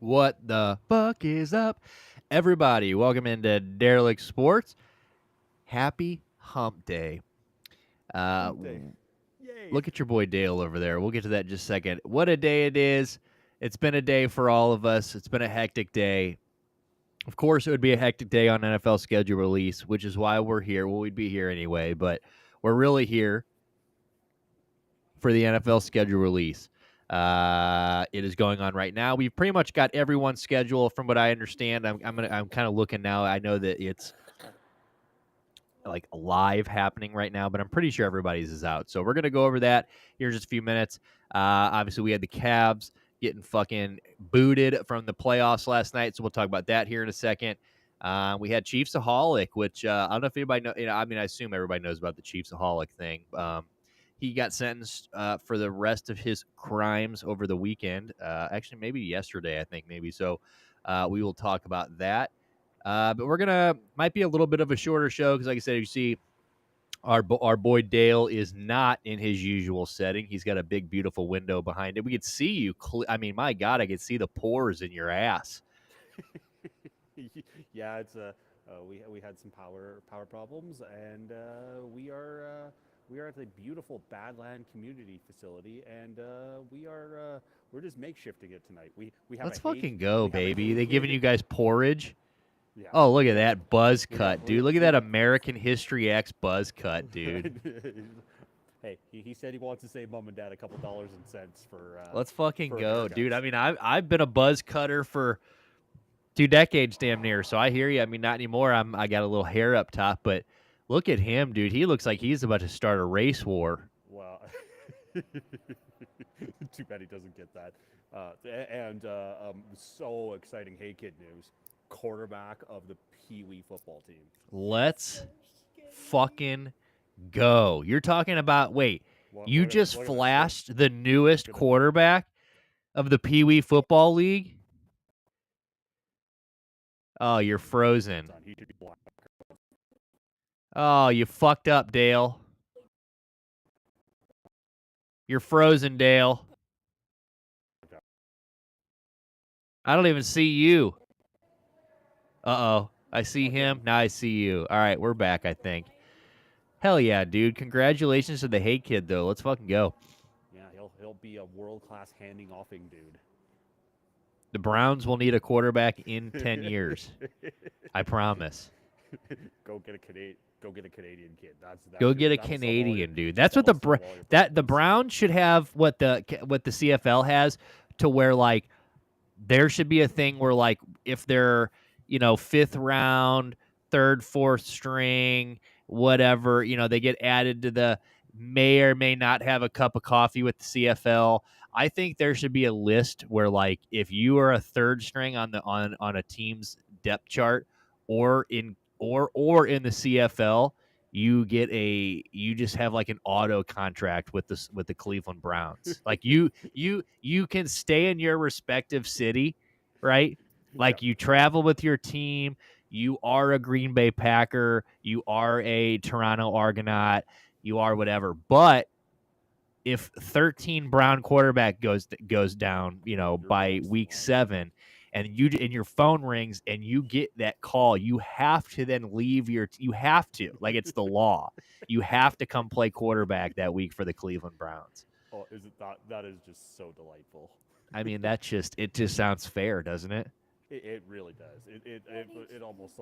What the fuck is up, everybody? Welcome into Derelict Sports. Happy Hump Day. Hump day. Yay. Look at your boy Dale over there. We'll get to that in just a second. What a day it is. It's been a day for all of us. It's been a hectic day. Of course, it would be a hectic day on NFL schedule release, which is why we're here. Well, we'd be here anyway, but we're really here for the NFL schedule release. It is going on right now. We've pretty much got everyone's schedule, from what I understand. I'm kind of looking now. I know that it's like live happening right now, but I'm pretty sure everybody's is out. So we're gonna go over that here in just a few minutes. Obviously, we had the Cavs getting fucking booted from the playoffs last night, so we'll talk about that here in a second. We had Chiefsaholic, which I don't know if anybody know. I mean, I assume everybody knows about the Chiefsaholic thing. He got sentenced for the rest of his crimes over the weekend. Actually, maybe yesterday, I think, maybe. So we will talk about that. But might be a little bit of a shorter show because, like I said, you see, our boy Dale is not in his usual setting. He's got a big, beautiful window behind it. We could see you. I mean, my God, I could see the pores in your ass. Yeah, it's we had some power problems, and we are at the beautiful Badland Community Facility, and we're just makeshifting it tonight. We have Let's a fucking go, we have a baby. hay They giving kid. you guys porridge? Yeah. Oh, look at that buzz cut, We dude. got Look at we that got American History X buzz cut, dude. Hey, he said he wants to save mom and dad a couple dollars and cents Let's fucking for go, dude. I haircuts. mean, I've been a buzz cutter for 2 decades, damn near. So I hear you. I mean, not anymore. I got a little hair up top, but look at him, dude. He looks like he's about to start a race war. Well, too bad he doesn't get that. So exciting Hey Kid news. Quarterback of the Pee Wee football team. Let's fucking go. You're talking about, wait, you just Look at this. flashed the newest Look at quarterback of the Pee Wee Football League? Oh, you're frozen. He should be black. Oh, you fucked up, Dale. You're frozen, Dale. I don't even see you. Uh-oh. I see him. Now I see you. All right, we're back, I think. Hell yeah, dude. Congratulations to the Hey Kid, though. Let's fucking go. Yeah, he'll be a world-class handing offing dude. The Browns will need a quarterback in 10 years. I promise. Go get a Canadian kid. Go get a Canadian dude. That's what the Browns should have. What the CFL has, to where like there should be a thing where like if they're fifth round, third, fourth string, whatever, they get added to the may or may not have a cup of coffee with the CFL. I think there should be a list where like if you are a third string on a team's depth chart or in the CFL, you just have like an auto contract with the Cleveland Browns. Like you can stay in your respective city, right? Like you travel with your team, you are a Green Bay Packer, you are a Toronto Argonaut, you are whatever. But if 13 Brown quarterback goes down, by week 7, and your phone rings and you get that call, you have to then leave you have to, like, it's the law. You have to come play quarterback that week for the Cleveland Browns. Oh, is it that is just so delightful. I mean, it just sounds fair, doesn't it? It really does. It almost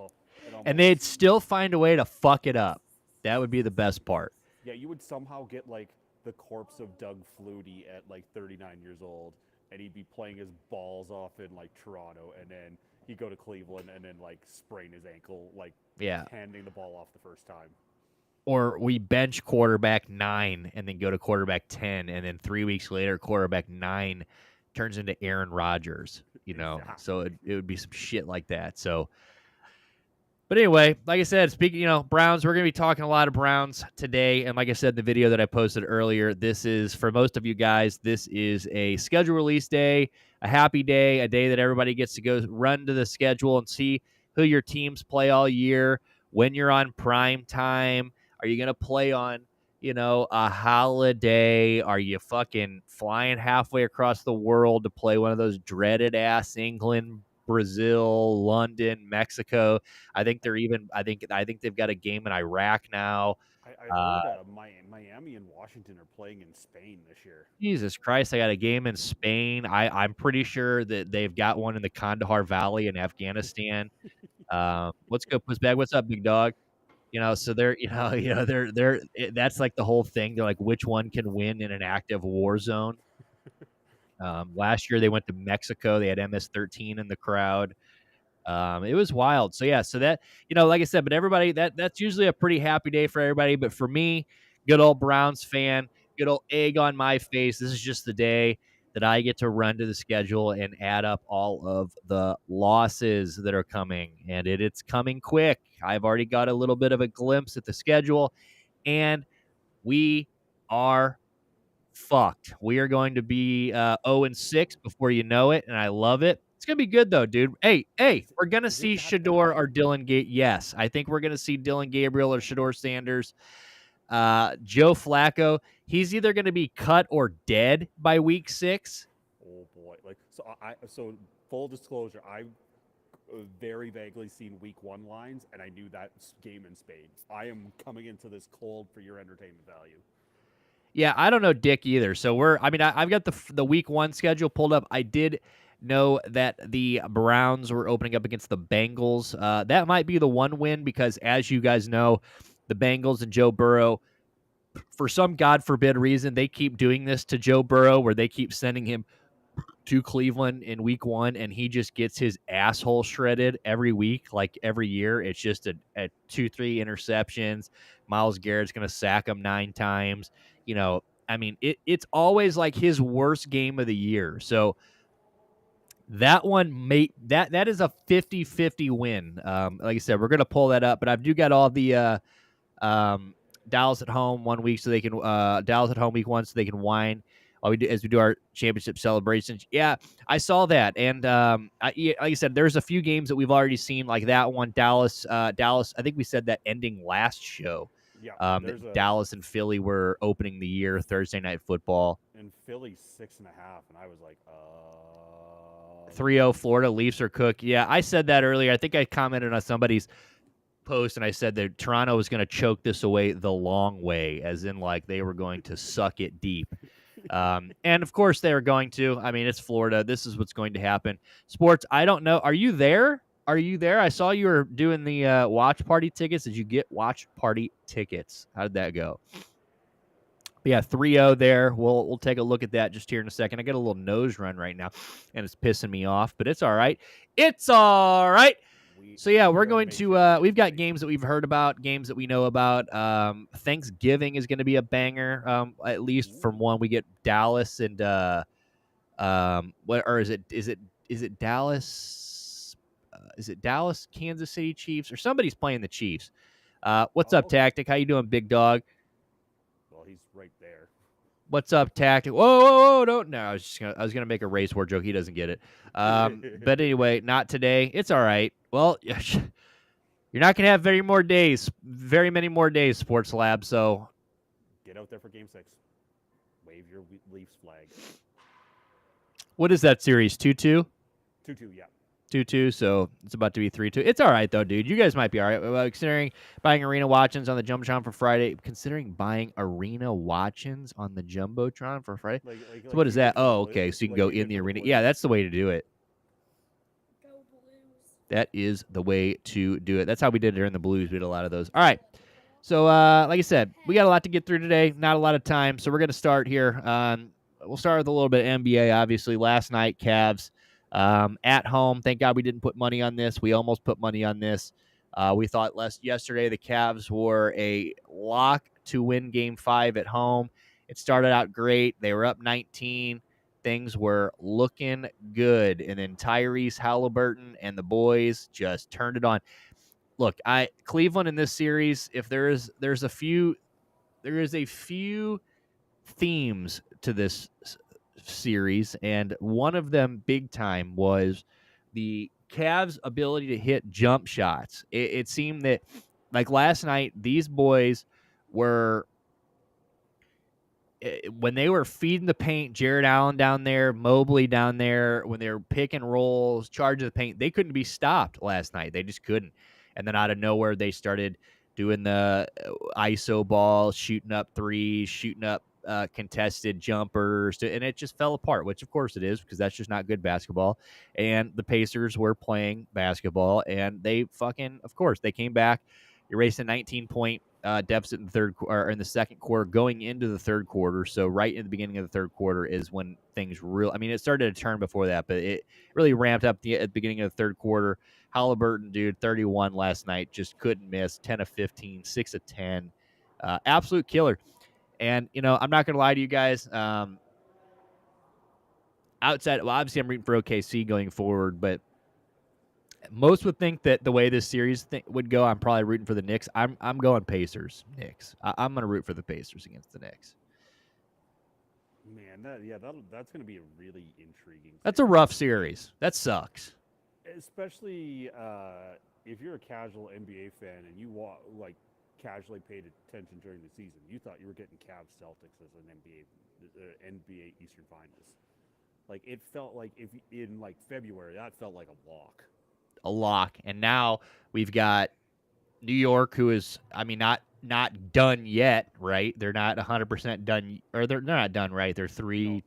And they'd still find a way to fuck it up. That would be the best part. Yeah, you would somehow get like the corpse of Doug Flutie at like 39 years old, and he'd be playing his balls off in like Toronto, and then he'd go to Cleveland and then like sprain his ankle, like handing the ball off the first time. Or we bench quarterback 9 and then go to quarterback 10, and then 3 weeks later, quarterback 9 turns into Aaron Rodgers. Exactly. So it would be some shit like that. So. But anyway, like I said, speaking, Browns, we're going to be talking a lot of Browns today. And like I said, the video that I posted earlier, this is, for most of you guys, this is a schedule release day, a happy day, a day that everybody gets to go run to the schedule and see who your teams play all year, when you're on prime time. Are you going to play on, a holiday? Are you fucking flying halfway across the world to play one of those dreaded ass England, Brazil, London, Mexico? I think they've got a game in Iraq now. I Uh, heard Miami and Washington are playing in Spain this year. Jesus Christ, I got a game in Spain. I'm pretty sure that they've got one in the Kandahar Valley in Afghanistan. What's good, Pussbag? What's up, big dog? So they're, that's like the whole thing. They're like, which one can win in an active war zone? Last year they went to Mexico. They had MS-13 in the crowd. It was wild. So yeah, so that, like I said, but everybody, that's usually a pretty happy day for everybody. But for me, good old Browns fan, good old egg on my face. This is just the day that I get to run to the schedule and add up all of the losses that are coming, and it's coming quick. I've already got a little bit of a glimpse at the schedule, and we are fucked. We are going to be 0-6 before you know it, and I love it. It's gonna be good though, dude. Hey, we're gonna Is it see that Shador bad? or Dylan Gabriel. Yes, I think we're gonna see Dylan Gabriel or Shador Sanders. Joe Flacco, he's either gonna be cut or dead by week 6. Oh boy! Like so full disclosure, I've very vaguely seen week 1 lines, and I knew that game in Spain. I am coming into this cold for your entertainment value. Yeah, I don't know Dick either. So I've got the week 1 schedule pulled up. I did know that the Browns were opening up against the Bengals. That might be the one win because, as you guys know, the Bengals and Joe Burrow, for some God forbid reason, they keep doing this to Joe Burrow where they keep sending him to Cleveland in week 1 and he just gets his asshole shredded every week, like every year. It's just a 2-3 interceptions. Myles Garrett's going to sack him 9 times. It's always like his worst game of the year. So that one that is a 50-50 win. Like I said, we're going to pull that up, but I've do got all the um, Dallas at home 1 week so they can Dallas at home week 1 so they can whine while as we do our championship celebrations. Yeah, I saw that, and like I said, there's a few games that we've already seen, like that one, Dallas. I think we said that ending last show. Yeah, That there's a Dallas and Philly were opening the year Thursday Night Football. in Philly 6.5, and I was like, 3-0 Florida Leafs are cooked. Yeah, I said that earlier. I think I commented on somebody's post and I said that Toronto was going to choke this away the long way, as in like they were going to suck it deep. And of course they were going to. I mean, it's Florida. This is what's going to happen. Sports, I don't know. Are you there? Are you there? I saw you were doing the watch party tickets. Did you get watch party tickets? How did that go? Yeah, 3-0 there. We'll take a look at that just here in a second. I got a little nose run right now, and it's pissing me off, but it's all right. It's all right. So yeah, we're we already going made to. Sheffield We've got great. games that we've heard about, games that we know about. Thanksgiving is going to be a banger. At least from Ooh. one, we get Dallas and what or is it Dallas? Is it Dallas, Kansas City Chiefs, or somebody's playing the Chiefs? What's Oh, up, okay. Tactic? How you doing, big dog? Well, he's right there. What's up, Tactic? Whoa, don't. No, I was gonna make a race war joke. He doesn't get it. But anyway, not today. It's all right. Well, you're not gonna have very many more days, Sports Lab. So Get out there for Game 6. Wave your Leafs flag. what is that series? 2-2? 2-2, yeah. 2-2, so it's about to be 3-2. It's all right, though, dude. You guys might be all right. Considering buying Arena Watchins on the Jumbotron for Friday. Considering buying Arena Watchins on the Jumbotron for Friday. So what is you did that? for the Oh, Blue, okay. So you can like go you in did the for the arena. Yeah, Blues. that's the way to do it. Go Blues. That is the way to do it. That's how we did it during the Blues. We did a lot of those. All right. So, like I said, we got a lot to get through today. Not a lot of time. So we're going to start here. We'll start with a little bit of NBA, obviously. Last night, Cavs at home. Thank God we didn't put money on this. We almost put money on this. We thought yesterday the Cavs were a lock to win Game 5 at home. It started out great. They were up 19. Things were looking good. And then Tyrese Halliburton and the boys just turned it on. Look, Cleveland in this series, if there is a few themes to this series, and one of them big time was the Cavs' ability to hit jump shots. It seemed that, like last night, these boys were when they were feeding the paint, Jared Allen down there, Mobley down there, when they were pick and rolls, charging the paint, they couldn't be stopped last night. They just couldn't. And then out of nowhere, they started doing the ISO ball, shooting up threes, shooting up contested jumpers, and it just fell apart, which of course it is because that's just not good basketball. And the Pacers were playing basketball, and they fucking, of course, they came back, erased a 19-point deficit in the second quarter, going into the third quarter. So right in the beginning of the third quarter is when things really, I mean, it started to turn before that, but it really ramped up at the beginning of the third quarter. Halliburton, dude, 31 last night, just couldn't miss. 10 of 15, 6 of 10, absolute killer. And I'm not gonna lie to you guys. Outside, well, obviously I'm rooting for OKC going forward, but most would think that the way this series would go, I'm probably rooting for the Knicks. I'm going Pacers, Knicks. I'm going to root for the Pacers against the Knicks. Man, that's going to be a really intriguing. That's a rough series. That sucks. Especially if you're a casual NBA fan and you casually paid attention during the season, you thought you were getting Cavs Celtics as an NBA Eastern Finals. Like it felt like if in February, that felt like a walk. A lock. And now we've got New York, who is, I mean, not done yet, right? They're not 100% done, or they're not done, right? They're 3-2.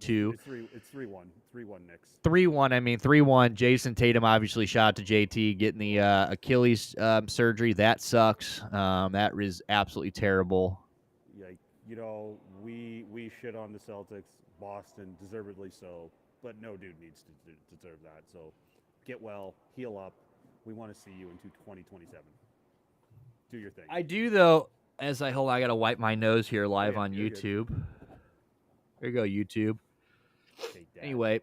It's 3-1. 3-1 Knicks. 3-1. I mean, 3-1. Jason Tatum obviously shot to JT getting the Achilles surgery. That sucks. That was absolutely terrible. Yeah, we shit on the Celtics, Boston, deservedly so, but no dude needs to deserve that. So get well, heal up. We want to see you into 2027. Do your thing. I do, though, I got to wipe my nose here live on YouTube. There you go, YouTube. Anyway,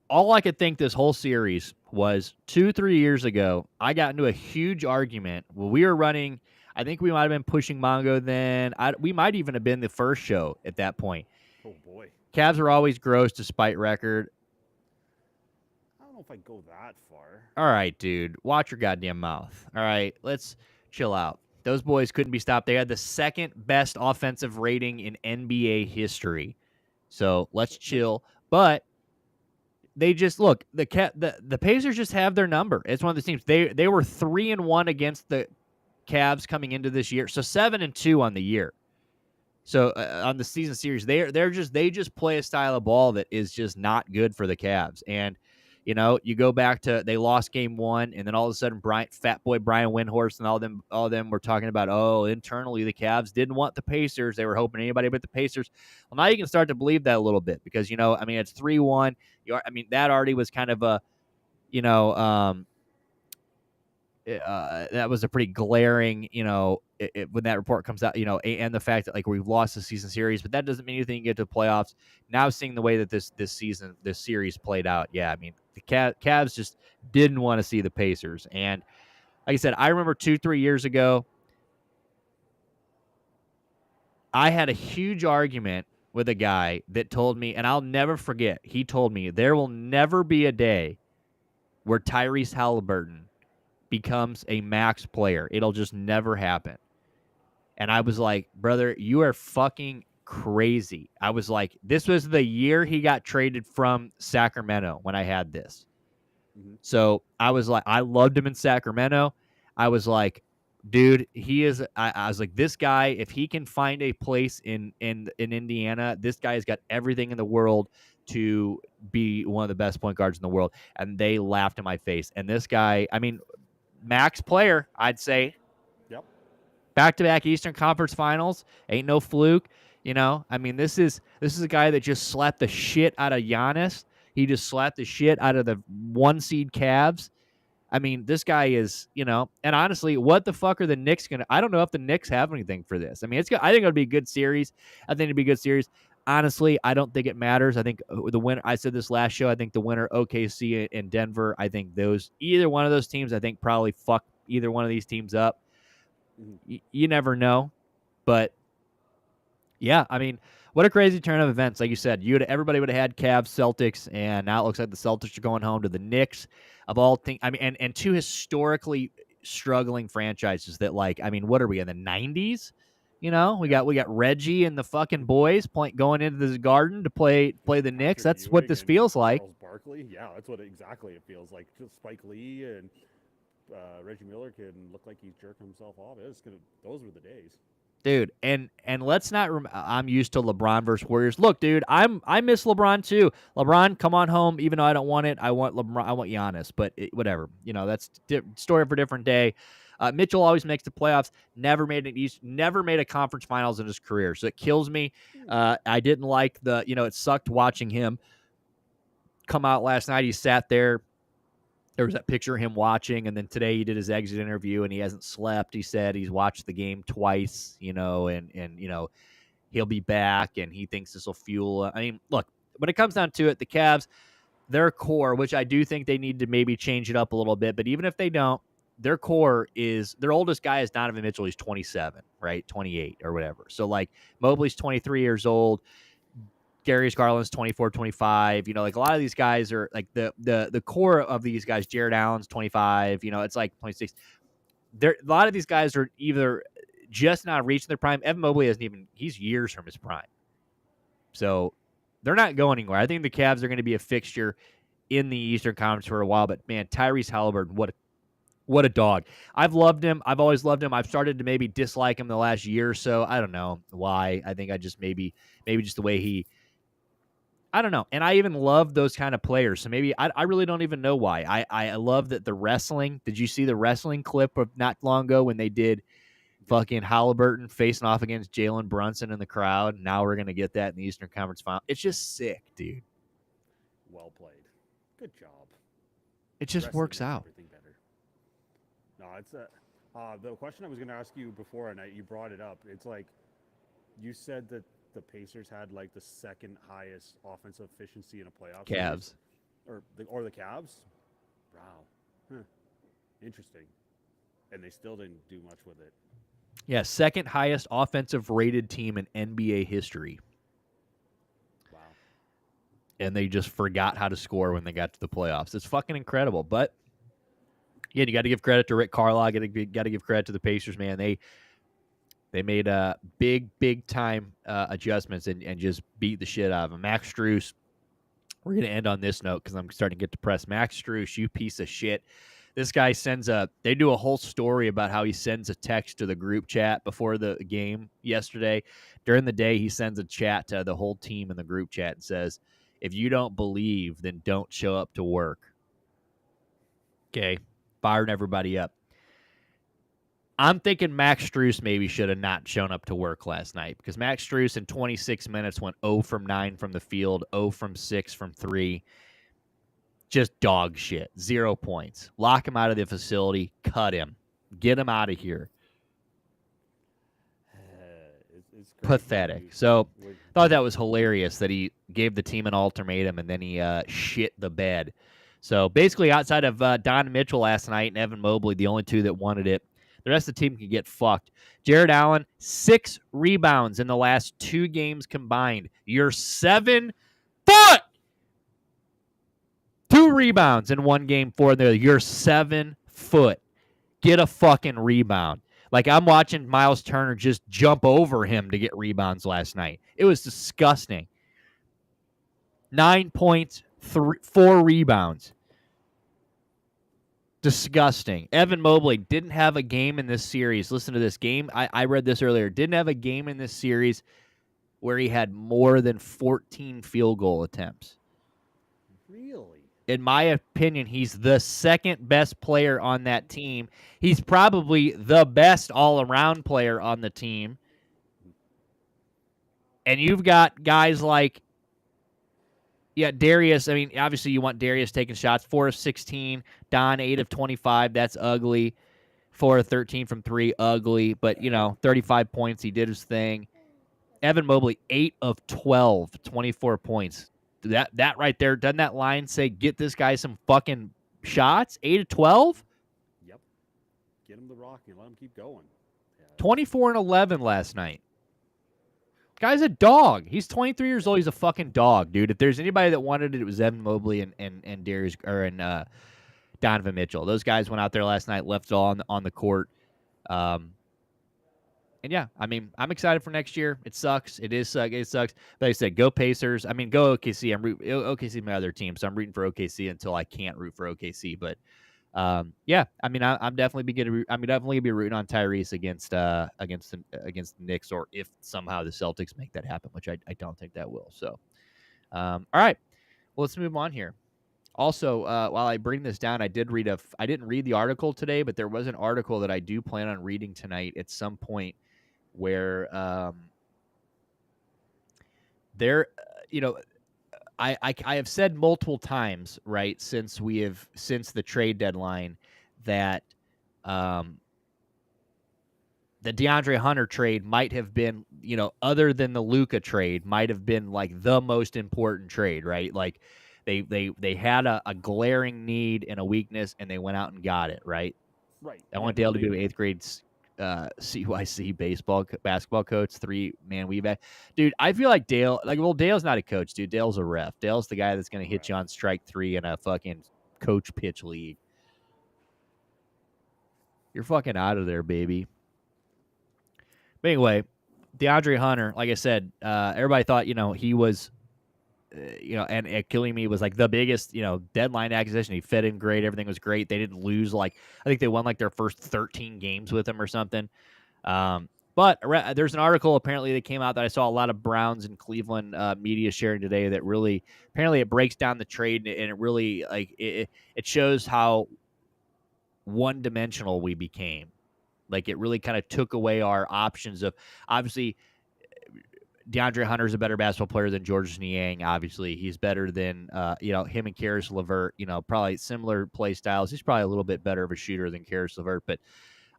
all I could think this whole series was 2-3 years ago, I got into a huge argument. Well, we were running, I think we might have been pushing Mongo then. We might even have been the first show at that point. Oh, boy. Cavs are always gross despite record. I don't know if I go that far. All right, dude. Watch your goddamn mouth. All right, let's chill out. Those boys couldn't be stopped. They had the second best offensive rating in NBA history. So let's chill. But they just look, the Pacers just have their number. It's one of the teams. They were 3-1 against the Cavs coming into this year. So 7-2 on the year. So on the season series, they just play a style of ball that is just not good for the Cavs. And you go back to, they lost game one, and then all of a sudden Fat Boy Brian Windhorst and all of them were talking about, internally the Cavs didn't want the Pacers. They were hoping anybody but the Pacers. Well, now you can start to believe that a little bit because, it's 3-1. That already was kind of a, that was a pretty glaring, when that report comes out, and the fact that we've lost the season series, but that doesn't mean anything. You get to the playoffs. Now seeing the way that this series played out, the Cavs just didn't want to see the Pacers. And like I said, I remember 2-3 years ago, I had a huge argument with a guy that told me, and I'll never forget, he told me there will never be a day where Tyrese Halliburton becomes a max player. It'll just never happen. And I was like, brother, you are fucking crazy. I was like, this was the year he got traded from Sacramento when I had this. Mm-hmm. So I was like, I loved him in Sacramento. I was like, dude, he is, I was like, this guy, if he can find a place in Indiana, this guy has got everything in the world to be one of the best point guards in the world. And they laughed in my face. And this guy, max player, I'd say. Yep. Back-to-back Eastern Conference Finals. Ain't no fluke. This is a guy that just slapped the shit out of Giannis. He just slapped the shit out of the 1-seed Cavs. This guy is, and honestly, what the fuck are the Knicks going to... I don't know if the Knicks have anything for this. I think it'll be a good series. Honestly, I don't think it matters. I think the winner, I said this last show, I think the winner, OKC and Denver, I think either one of those teams, I think probably fuck either one of these teams up. Mm-hmm. You never know. But, yeah, what a crazy turn of events. Like you said, everybody would have had Cavs, Celtics, and now it looks like the Celtics are going home to the Knicks of all things. And two historically struggling franchises that, what are we, in the 90s? You know, we got Reggie and the fucking boys going into the Garden to play the Knicks. Patrick That's what Ewing this and feels like. Charles Barkley. Yeah, that's what exactly it feels like. Just Spike Lee and Reggie Miller can look like he's jerking himself off. Those were the days. Dude, and let's not. I'm used to LeBron versus Warriors. Look, dude, I miss LeBron too. LeBron, come on home. Even though I don't want it, I want LeBron. I want Giannis. But whatever, that's story for a different day. Mitchell always makes the playoffs. Never made a conference finals in his career. So it kills me. I didn't like it sucked watching him come out last night. He sat there. There was that picture of him watching, and then today he did his exit interview, and he hasn't slept. He said he's watched the game twice, and he'll be back, and he thinks this will fuel. I mean, look, when it comes down to it, the Cavs, their core, which I do think they need to maybe change it up a little bit, but even if they don't, their core is their oldest guy is Donovan Mitchell. He's 27, right? 28 or whatever. So like Mobley's 23 years old. Darius Garland's 24, 25. Like a lot of these guys are like the core of these guys. Jared Allen's 25. It's like 26. A lot of these guys are either just not reaching their prime. Evan Mobley he's years from his prime. So they're not going anywhere. I think the Cavs are going to be a fixture in the Eastern Conference for a while. But man, Tyrese Halliburton, what a dog. I've loved him. I've always loved him. I've started to maybe dislike him the last year or so. I don't know why. I think I just maybe just the way I don't know. And I even love those kind of players. So maybe I really don't even know why. I love that the wrestling. Did you see the wrestling clip of not long ago when they did fucking Halliburton facing off against Jalen Brunson in the crowd? Now we're going to get that in the Eastern Conference Final. It's just sick, dude. Well played. Good job. It just Wrestling works makes out. everything better. No, it's the question I was going to ask you before, and you brought it up. It's like you said that the Pacers had like the second highest offensive efficiency in a playoff Cavs. series. Or the Cavs. Wow. Interesting. And they still didn't do much with it. Yeah, second highest offensive rated team in NBA history. Wow. And they just forgot how to score when they got to the playoffs. It's fucking incredible. But yeah, you got to give credit to Rick Carlisle. Got to give credit to the Pacers, man. They made big time adjustments and just beat the shit out of him. Max Strus, we're going to end on this note because I'm starting to get depressed. Max Strus, you piece of shit. This guy they do a whole story about how he sends a text to the group chat before the game yesterday. During the day, he sends a chat to the whole team in the group chat and says, if you don't believe, then don't show up to work. Okay, firing everybody up. I'm thinking Max Strus maybe should have not shown up to work last night because Max Strus in 26 minutes went 0 from 9 from the field, 0 from 6 from 3. Just dog shit. 0 points. Lock him out of the facility. Cut him. Get him out of here. It's Pathetic. So thought that was hilarious that he gave the team an ultimatum and then he shit the bed. So basically outside of Don Mitchell last night and Evan Mobley, the only two that wanted it, the rest of the team can get fucked. Jared Allen, 6 rebounds in the last 2 games combined. You're 7 foot! 2 rebounds in 1 game for there. You're 7 foot. Get a fucking rebound. Like I'm watching Miles Turner just jump over him to get rebounds last night. It was disgusting. 9 points, 4 rebounds. Disgusting. Evan Mobley didn't have a game in this series. Listen to this game. I read this earlier. Didn't have a game in this series where he had more than 14 field goal attempts. Really? In my opinion, he's the second best player on that team. He's probably the best all-around player on the team. And you've got guys like, Darius. I mean, obviously you want Darius taking shots. 4 of 16. Don, 8 of 25. That's ugly. 4 of 13 from 3. Ugly. But, 35 points. He did his thing. Evan Mobley, 8 of 12. 24 points. That right there, doesn't that line say get this guy some fucking shots? 8 of 12? Yep. Get him the rock and let him keep going. Yeah. 24 and 11 last night. Guy's a dog. He's 23 years old. He's a fucking dog, dude. If there's anybody that wanted it, it was Evan Mobley and Darius and Donovan Mitchell. Those guys went out there last night, left it all on the court. yeah, I mean, I'm excited for next year. It sucks. It sucks. But like I said, go Pacers. I mean, go OKC. OKC is my other team, so I'm rooting for OKC until I can't root for OKC. But yeah, I mean, I'm definitely definitely gonna be rooting on Tyrese against the Knicks, or if somehow the Celtics make that happen, which I don't think that will. So, all right, well, let's move on here. Also, while I bring this down, I didn't read the article today, but there was an article that I do plan on reading tonight at some point where there, you know, I have said multiple times, right, since the trade deadline that the DeAndre Hunter trade might have been, other than the Luka trade, might have been like the most important trade, right? Like they had a glaring need and a weakness, and they went out and got it, right? Right. I Yeah, want no, Dale to they, be eighth grade CYC basketball coach. 3-man weave. Dude, I feel like Dale's not a coach, dude. Dale's a ref. Dale's the guy that's going to hit you on strike 3 in a fucking coach pitch league. You're fucking out of there, baby. But anyway, DeAndre Hunter, like I said, everybody thought, he was, and Killian was like the biggest, deadline acquisition. He fit in great. Everything was great. They didn't lose. I think they won their first 13 games with him or something. But there's an article apparently that came out that I saw a lot of Browns and Cleveland media sharing today that really, apparently it breaks down the trade, and it really, it shows how one-dimensional we became. Like, it really kind of took away our options of, obviously, DeAndre Hunter's a better basketball player than Georges Niang. Obviously, he's better than him and Karis LeVert. Probably similar play styles. He's probably a little bit better of a shooter than Karis LeVert. But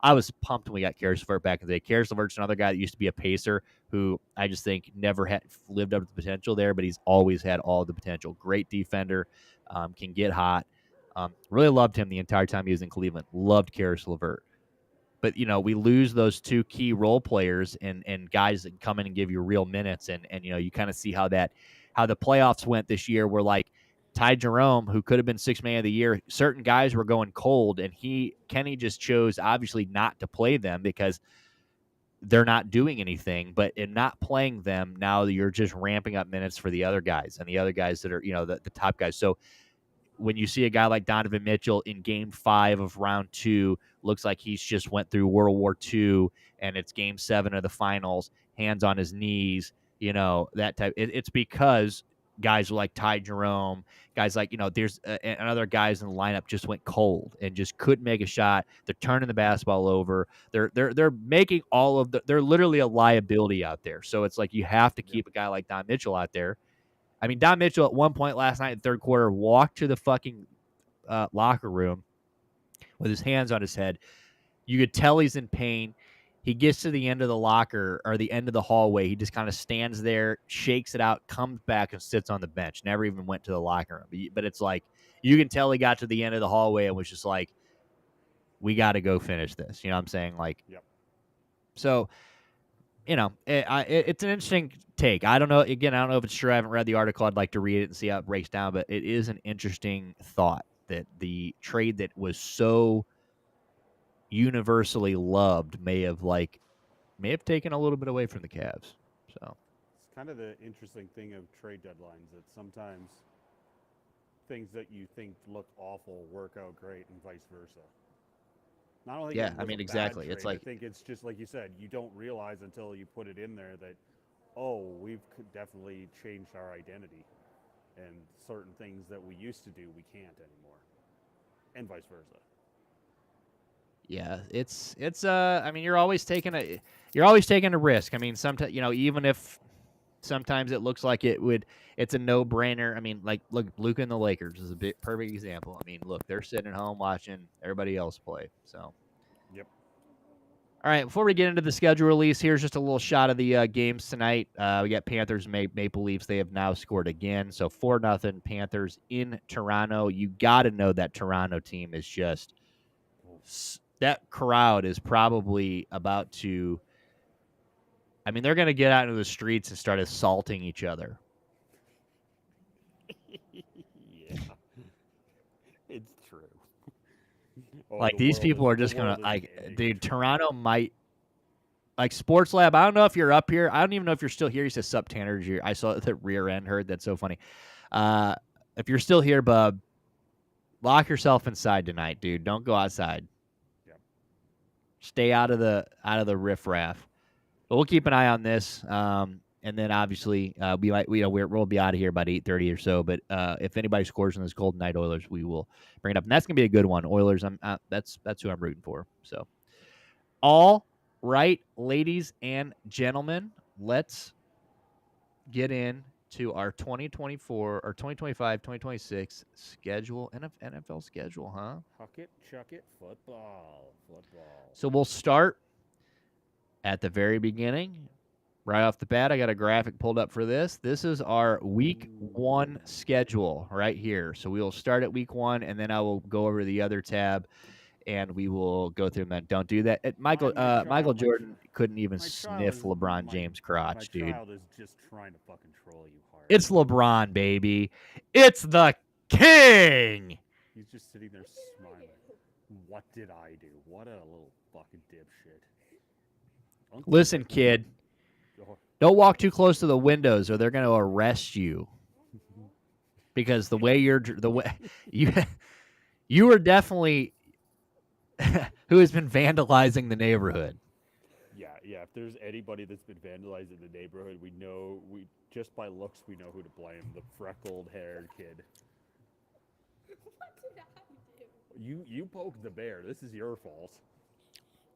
I was pumped when we got Karis LeVert back in the day. Karis LeVert's another guy that used to be a pacer who I just think never had lived up to the potential there, but he's always had all the potential. Great defender, can get hot. Really loved him the entire time he was in Cleveland. Loved Karis LeVert. But we lose those two key role players and guys that come in and give you real minutes, and you kind of see how the playoffs went this year, where like Ty Jerome, who could have been 6th man of the year, certain guys were going cold, and Kenny just chose obviously not to play them because they're not doing anything. But in not playing them, now you're just ramping up minutes for the other guys, and the other guys that are the top guys. So when you see a guy like Donovan Mitchell in Game 5 of Round 2, looks like he's just went through World War II, and it's Game 7 of the finals, hands on his knees, that type. It's because guys like Ty Jerome, guys like, there's and other guys in the lineup just went cold and just couldn't make a shot. They're turning the basketball over. They're making they're literally a liability out there. So it's like you have to keep a guy like Don Mitchell out there. I mean, Don Mitchell at one point last night in the third quarter walked to the fucking locker room with his hands on his head. You could tell he's in pain. He gets to the end of the locker or the end of the hallway. He just kind of stands there, shakes it out, comes back and sits on the bench. Never even went to the locker room. But it's like you can tell he got to the end of the hallway and was just like, we got to go finish this. You know what I'm saying? Like, yep. So, it's an interesting take. I don't know. Again, I don't know if it's true. I haven't read the article. I'd like to read it and see how it breaks down. But it is an interesting thought that the trade that was so universally loved may have taken a little bit away from the Cavs. So It's kind of the interesting thing of trade deadlines that sometimes things that you think look awful work out great, and vice versa. Not only yeah, I mean, exactly. Trade, it's like I think it's just like you said, you don't realize until you put it in there that, we've definitely changed our identity, and certain things that we used to do we can't anymore, and vice versa. yeah, it's I mean, you're always taking a risk. I mean, sometimes even if sometimes it looks like it's a no-brainer. I mean, like, look, Luka and the Lakers is a perfect example. I mean, look, they're sitting at home watching everybody else play. So, Yep. all right, before we get into the schedule release, here's just a little shot of the games tonight. We got Panthers, Maple Leafs. They have now scored again. So 4-0 Panthers in Toronto. You got to know that Toronto team is just that crowd is probably about to. I mean, they're going to get out into the streets and start assaulting each other. Yeah, it's true. Like, these people are just going to, like, dude, Toronto might like Sports Lab. I don't know if you're up here. I don't even know if you're still here. He says, "Sup, Tanner." I saw the rear end heard. That's so funny. If you're still here, bub, lock yourself inside tonight, dude. Don't go outside. Yep. Stay out of the riffraff. But we'll keep an eye on this. And then obviously we'll be out of here about 8:30 or so. But if anybody scores in this Golden Knight Oilers, we will bring it up, and that's gonna be a good one. Oilers, that's who I'm rooting for. So, all right, ladies and gentlemen, let's get into our 2024 or 2025, 2026 schedule, NFL schedule, huh? Huck it, chuck it, football. So we'll start at the very beginning. Right off the bat, I got a graphic pulled up for this. This is our week 1 schedule right here. So we will start at week 1, and then I will go over the other tab, and we will go through them. Don't do that. Michael Jordan couldn't even sniff LeBron James' crotch, dude. My child is just trying to fucking troll you hard. It's LeBron, baby. It's the king. He's just sitting there smiling. What did I do? What a little fucking dipshit. Listen, kid. Don't walk too close to the windows, or they're going to arrest you. Because the way you are definitely who has been vandalizing the neighborhood. Yeah. If there's anybody that's been vandalizing the neighborhood, we just by looks we know who to blame. The freckled-haired kid. What did I do? You poked the bear. This is your fault.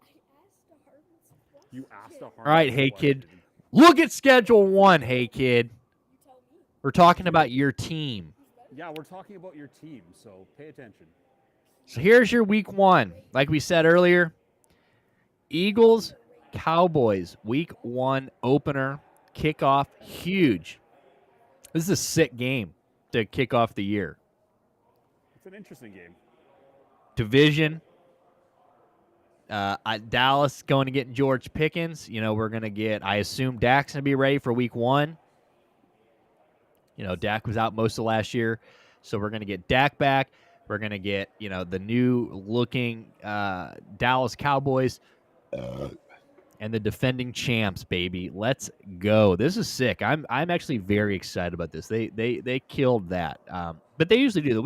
I asked a Harmon's question. You asked a All right, hey question. kid. Look at schedule 1, hey kid. You tell me. We're talking about your team. Yeah, we're talking about your team, so pay attention. So here's your week 1. Like we said earlier, Eagles, Cowboys, week 1 opener, kickoff, huge. This is a sick game to kick off the year. It's an interesting game. Division. Dallas going to get George Pickens. We're going to get, I assume Dak's going to be ready for week 1. Dak was out most of last year. So we're going to get Dak back. We're going to get, the new-looking Dallas Cowboys and the defending champs, baby. Let's go. This is sick. I'm actually very excited about this. They killed that. But they usually do.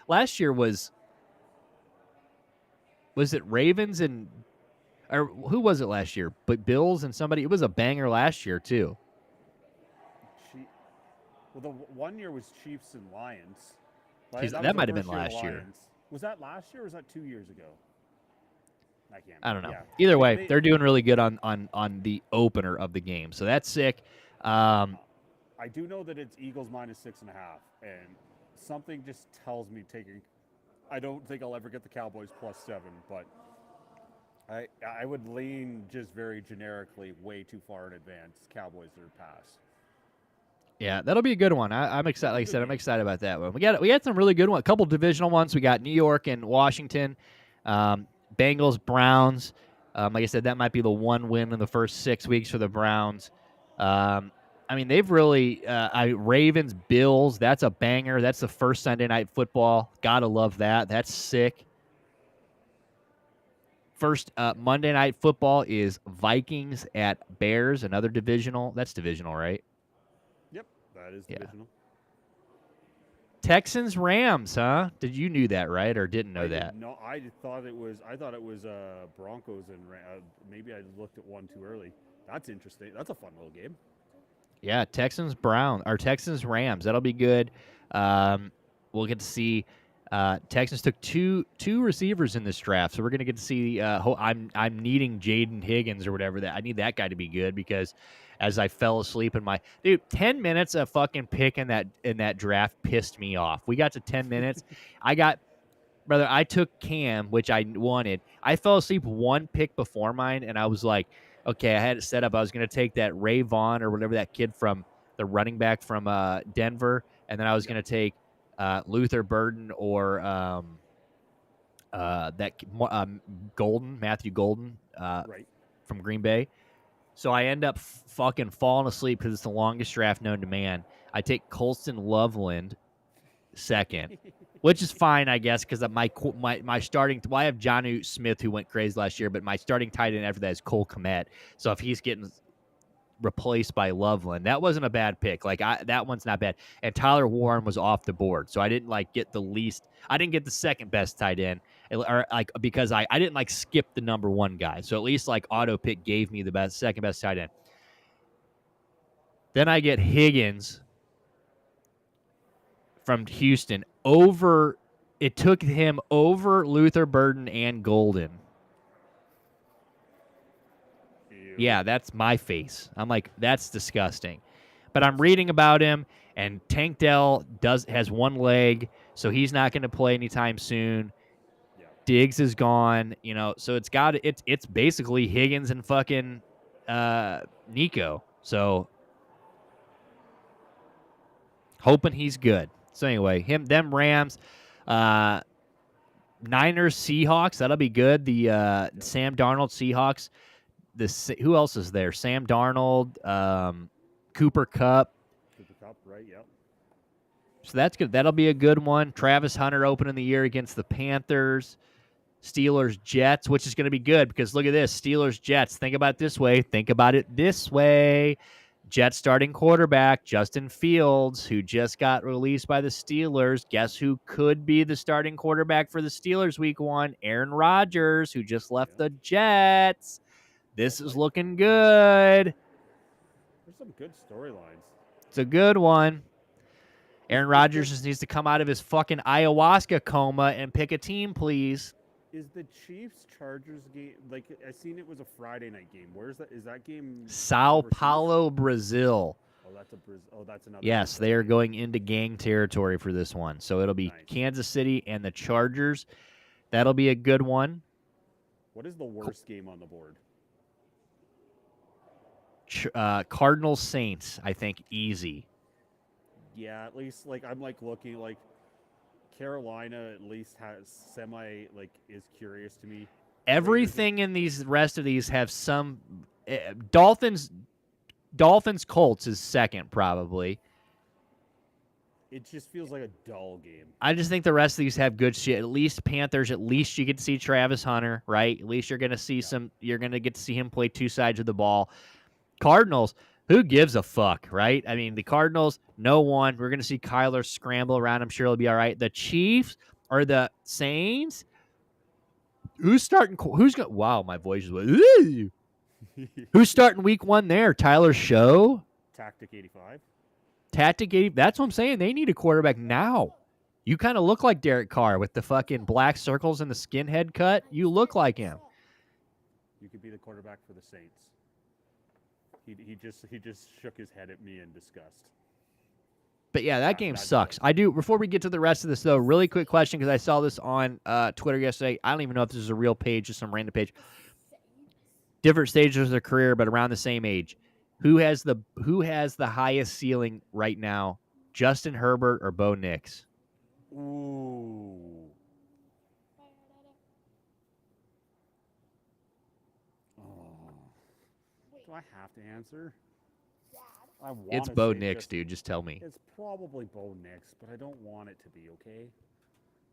Last year was it Ravens or who was it last year? But Bills and somebody. It was a banger last year too. Well, the one year was Chiefs and Lions. That might have been last year. Was that last year or was that 2 years ago? I don't know. Yeah. Either way, they're doing really good on the opener of the game. So that's sick. I do know that it's Eagles -6.5, and something just tells me I don't think I'll ever get the Cowboys +7, but I would lean just very generically way too far in advance. Cowboys are pass. Yeah, that'll be a good one. I'm excited. Like I said, I'm excited about that one. We got some really good ones. A couple divisional ones. We got New York and Washington, Bengals, Browns. Like I said, that might be the one win in the first 6 weeks for the Browns. They've really Ravens, Bills. That's a banger. That's the first Sunday night football. Gotta love that. That's sick. First Monday night football is Vikings at Bears. Another divisional. That's divisional, right? Yep, that is divisional. Texans, Rams, huh? You knew that, right, or didn't know that? No, I thought it was Broncos and maybe I looked at one too early. That's interesting. That's a fun little game. Yeah, Texans, Rams. That'll be good. We'll get to see. Texans took two receivers in this draft, so we're gonna get to see. I'm needing Jaden Higgins or whatever that. I need that guy to be good because as I fell asleep in 10 minutes of fucking pick in that draft pissed me off. We got to 10 minutes. I took Cam, which I wanted. I fell asleep one pick before mine, and I was like, okay, I had it set up. I was gonna take that Ray Vaughn or whatever that kid from the running back from Denver, and then I was gonna take Luther Burden or Matthew Golden Right. from Green Bay. So I end up fucking falling asleep because it's the longest draft known to man. I take Colston Loveland second. which is fine, I guess, because my starting. Well, I have Jonnu Smith who went crazy last year, but my starting tight end after that is Cole Kmet. So if he's getting replaced by Loveland, that wasn't a bad pick. Like that one's not bad. And Tyler Warren was off the board, so I didn't get the least. I didn't get the second best tight end, or because I didn't skip the number one guy. So at least auto pick gave me the second best tight end. Then I get Higgins from Houston over. It took him over Luther Burden and Golden. Ew. Yeah, that's my face. I'm like, that's disgusting. But I'm reading about him, and Tank Dell has one leg, so he's not going to play anytime soon. Yeah. Diggs is gone, so it's basically Higgins and fucking Nico. So hoping he's good. So anyway, them Rams, Niners, Seahawks, that'll be good. The Sam Darnold Seahawks. Who else is there? Sam Darnold, Cooper Kupp. Cooper Kupp, right? Yep. So that's good. That'll be a good one. Travis Hunter opening the year against the Panthers. Steelers Jets, which is going to be good because look at this. Steelers Jets. Think about it this way. Jets starting quarterback Justin Fields, who just got released by the Steelers. Guess who could be the starting quarterback for the Steelers week 1? Aaron Rodgers, who just left the Jets. This is looking good. There's some good storylines. It's a good one. Aaron Rodgers just needs to come out of his fucking ayahuasca coma and pick a team, please. Is the Chiefs-Chargers game, I seen it was a Friday night game. Where's that? Is that game? Sao overseas? Paulo, Brazil. Oh, that's another. Yes, they are going into gang territory for this one. So it'll be Nice. Kansas City and the Chargers. That'll be a good one. What is the worst game on the board? Cardinals Saints, I think, easy. Yeah, at least I'm looking Carolina at least has is curious to me. Everything in these rest of these have some Dolphins Colts is second probably. It just feels like a dull game. I just think the rest of these have good shit. At least Panthers, at least you get to see Travis Hunter, right? At least you're going to see you're going to get to see him play two sides of the ball. Cardinals, who gives a fuck, right? I mean, the Cardinals, no one. We're going to see Kyler scramble around. I'm sure it'll be all right. The Chiefs or the Saints? Who's starting? Wow, my voice is. Who's starting week 1 there? Tyler Show? Tactic 85. Tactic 80. That's what I'm saying. They need a quarterback now. You kind of look like Derek Carr with the fucking black circles and the skinhead cut. You look like him. You could be the quarterback for the Saints. He just shook his head at me in disgust. But yeah, that game sucks. I do. Before we get to the rest of this, though, really quick question because I saw this on Twitter yesterday. I don't even know if this is a real page, just some random page. Different stages of their career, but around the same age. Who has the highest ceiling right now? Justin Herbert or Bo Nix? Ooh. Do I have to answer? It's Bo Nix, dude. Just tell me. It's probably Bo Nix, but I don't want it to be, okay?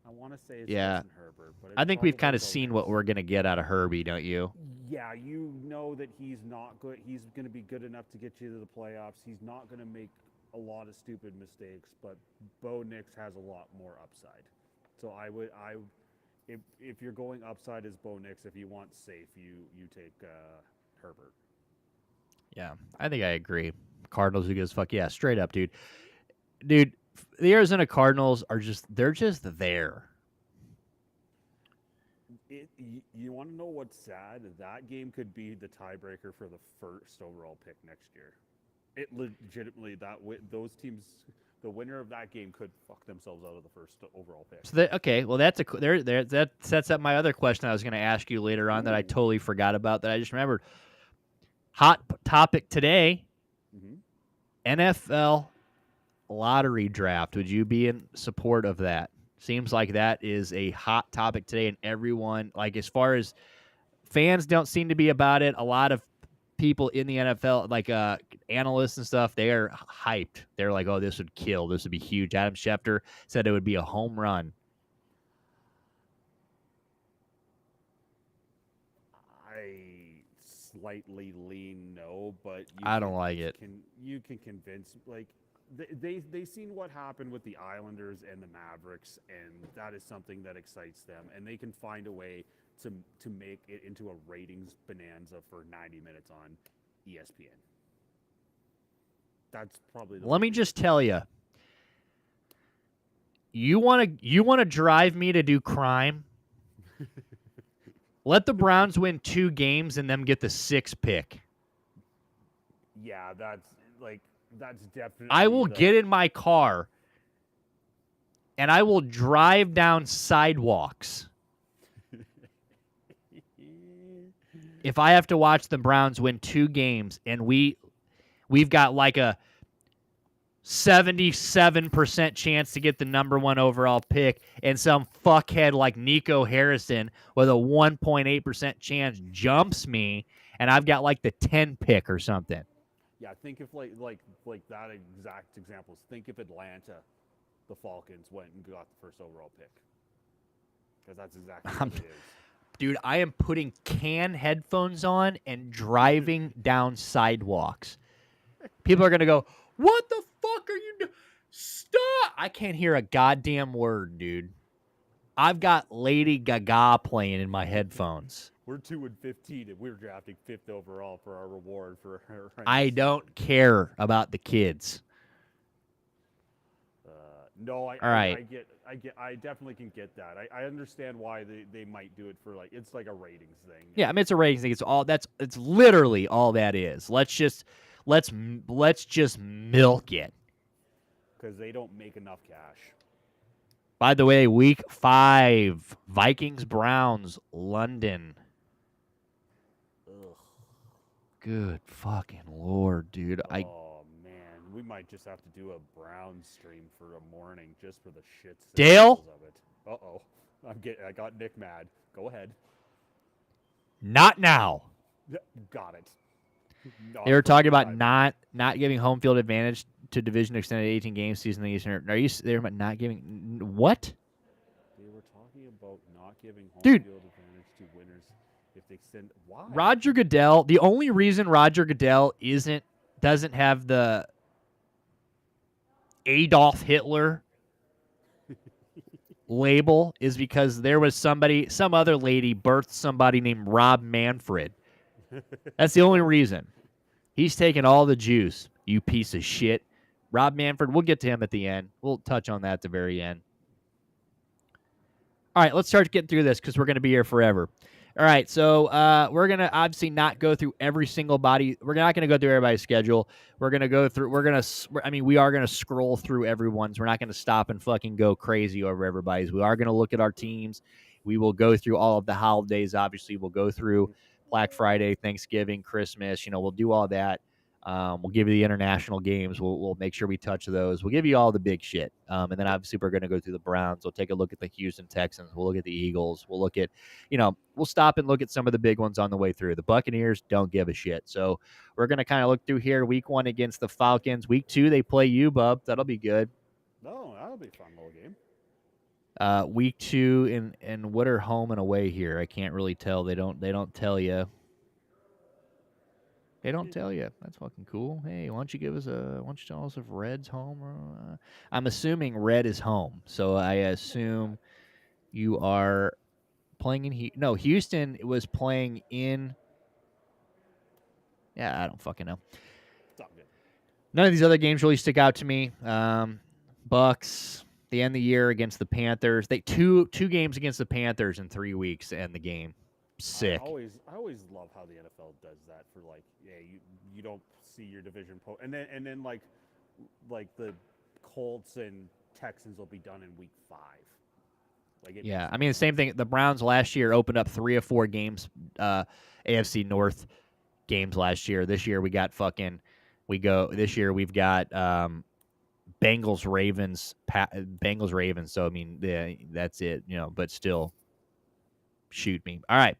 I want to say it's Yeah. Justin Herbert. But I think we've kind of Bo seen Nix. what we're going to get out of Herbie, don't you? Yeah, you know that he's not good. He's going to be good enough to get you to the playoffs. He's not going to make a lot of stupid mistakes, but Bo Nix has a lot more upside. So if you're going upside as Bo Nix, if you want safe, you take Herbert. Yeah, I think I agree. Cardinals, who gives a fuck? Yeah, straight up, dude. Dude, the Arizona Cardinals they're just there. You want to know what's sad? That game could be the tiebreaker for the first overall pick next year. It legitimately, those teams, the winner of that game could fuck themselves out of the first overall pick. So well, that sets up my other question I was going to ask you later on that I totally forgot about that I just remembered. Hot topic today, NFL lottery draft. Would you be in support of that? Seems like that is a hot topic today, and everyone, as far as fans don't seem to be about it, a lot of people in the NFL, analysts and stuff, they are hyped. They're like, oh, this would kill. This would be huge. Adam Schefter said it would be a home run a slightly lean no, but I don't like it. You can convince like they seen what happened with the Islanders and the Mavericks, and that is something that excites them, and they can find a way to make it into a ratings bonanza for 90 minutes on ESPN. That's probably the Let me only- just tell you. You want to drive me to do crime? Let the Browns win 2 games and them get the 6th pick. Yeah, that's definitely. I will get in my car and I will drive down sidewalks if I have to watch the Browns win 2 games and we've got like a 77% chance to get the number 1 overall pick, and some fuckhead like Nico Harrison with a 1.8% chance jumps me, and I've got like the 10 pick or something. Yeah, think if like that exact examples. Think if Atlanta, the Falcons went and got the first overall pick, because that's exactly what it is. Dude, I am putting can headphones on and driving down sidewalks. People are gonna go, "What the fuck are you doing? Stop!" I can't hear a goddamn word, dude. I've got Lady Gaga playing in my headphones. We're 2-15, and we're drafting 5th overall for our reward for her. I don't care about the kids. No, All right. I definitely can get that. I understand why they might do it for like it's like a ratings thing. Yeah, I mean it's a ratings thing. It's literally all that is. Let's just milk it. Because they don't make enough cash. By the way, week 5, Vikings Browns, London. Ugh. Good fucking Lord, dude. Oh man, we might just have to do a Brown stream for a morning just for the shits. Dale? Of it. Uh-oh. I got Nick mad. Go ahead. Not now. Got it. They were talking about not giving home field advantage to division extended 18 game season in the Eastern. Are you there about not giving what? They were talking about not giving home Dude. field advantage to winners if they extend. Why? Roger Goodell, the only reason Roger Goodell doesn't have the Adolf Hitler label is because there was some other lady birthed somebody named Rob Manfred. That's the only reason. He's taking all the juice, you piece of shit. Rob Manfred, we'll get to him at the end. We'll touch on that at the very end. All right, let's start getting through this because we're going to be here forever. All right, so we're going to obviously not go through every single body. We're not going to go through everybody's schedule. We are going to scroll through everyone's. We're not going to stop and fucking go crazy over everybody's. We are going to look at our teams. We will go through all of the holidays, obviously. We'll go through Black Friday, Thanksgiving, Christmas. We'll do all that. We'll give you the international games. We'll make sure we touch those. We'll give you all the big shit. And then obviously we're going to go through the Browns. We'll take a look at the Houston Texans. We'll look at the Eagles. We'll look at, we'll stop and look at some of the big ones on the way through. The Buccaneers don't give a shit. So we're going to kind of look through here. Week 1 against the Falcons. Week 2, they play you, bub. That'll be good. No, that'll be a fun little game. Week 2 and what are home and away here? I can't really tell. They don't tell you. They don't tell you. That's fucking cool. Hey, why don't you tell us if Red's home or I'm assuming Red is home. So I assume you are playing in Houston was playing in I don't fucking know. It's all good. None of these other games really stick out to me. Bucks, the end of the year against the Panthers. They two games against the Panthers in 3 weeks to end the game. Sick. I always love how the NFL does that for you don't see your division and then like the Colts and Texans will be done in week 5. I mean the same thing. The Browns last year opened up 3 or 4 games, AFC North games last year. This year we've got Bengals Ravens. So I mean that's it. But still, shoot me. All right.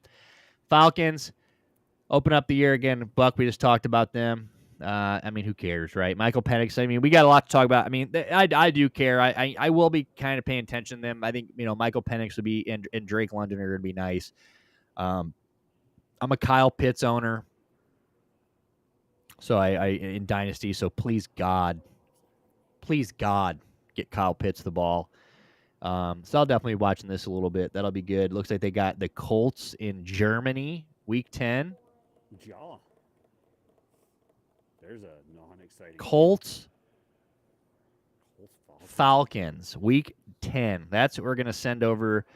Falcons open up the year again. Buck, we just talked about them. I mean, who cares, right? Michael Penix. I mean, we got a lot to talk about. I mean, I do care. I will be kind of paying attention to them. I think Michael Penix would be and Drake London are going to be nice. I'm a Kyle Pitts owner. So I in Dynasty. So please God, get Kyle Pitts the ball. So I'll definitely be watching this a little bit. That'll be good. Looks like they got the Colts in Germany, Week 10. Ja. There's a non-exciting. Colts, Colts Falcons, Week 10. That's what we're going to send over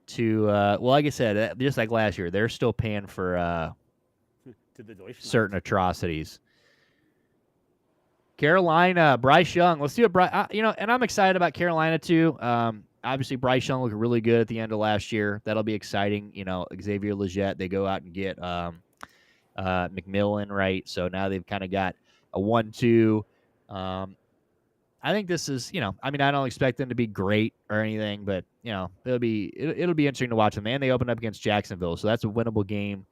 to, well, like I said, just like last year, they're still paying for to the Deutschland. certain atrocities. Carolina, Bryce Young. Let's see what Bryce, and I'm excited about Carolina too. Obviously, Bryce Young looked really good at the end of last year. That'll be exciting. Xavier Legette, they go out and get McMillan, right? So now they've kind of got a 1-2. I think this is, I don't expect them to be great or anything, but it'll be interesting to watch them. And they open up against Jacksonville, so that's a winnable game.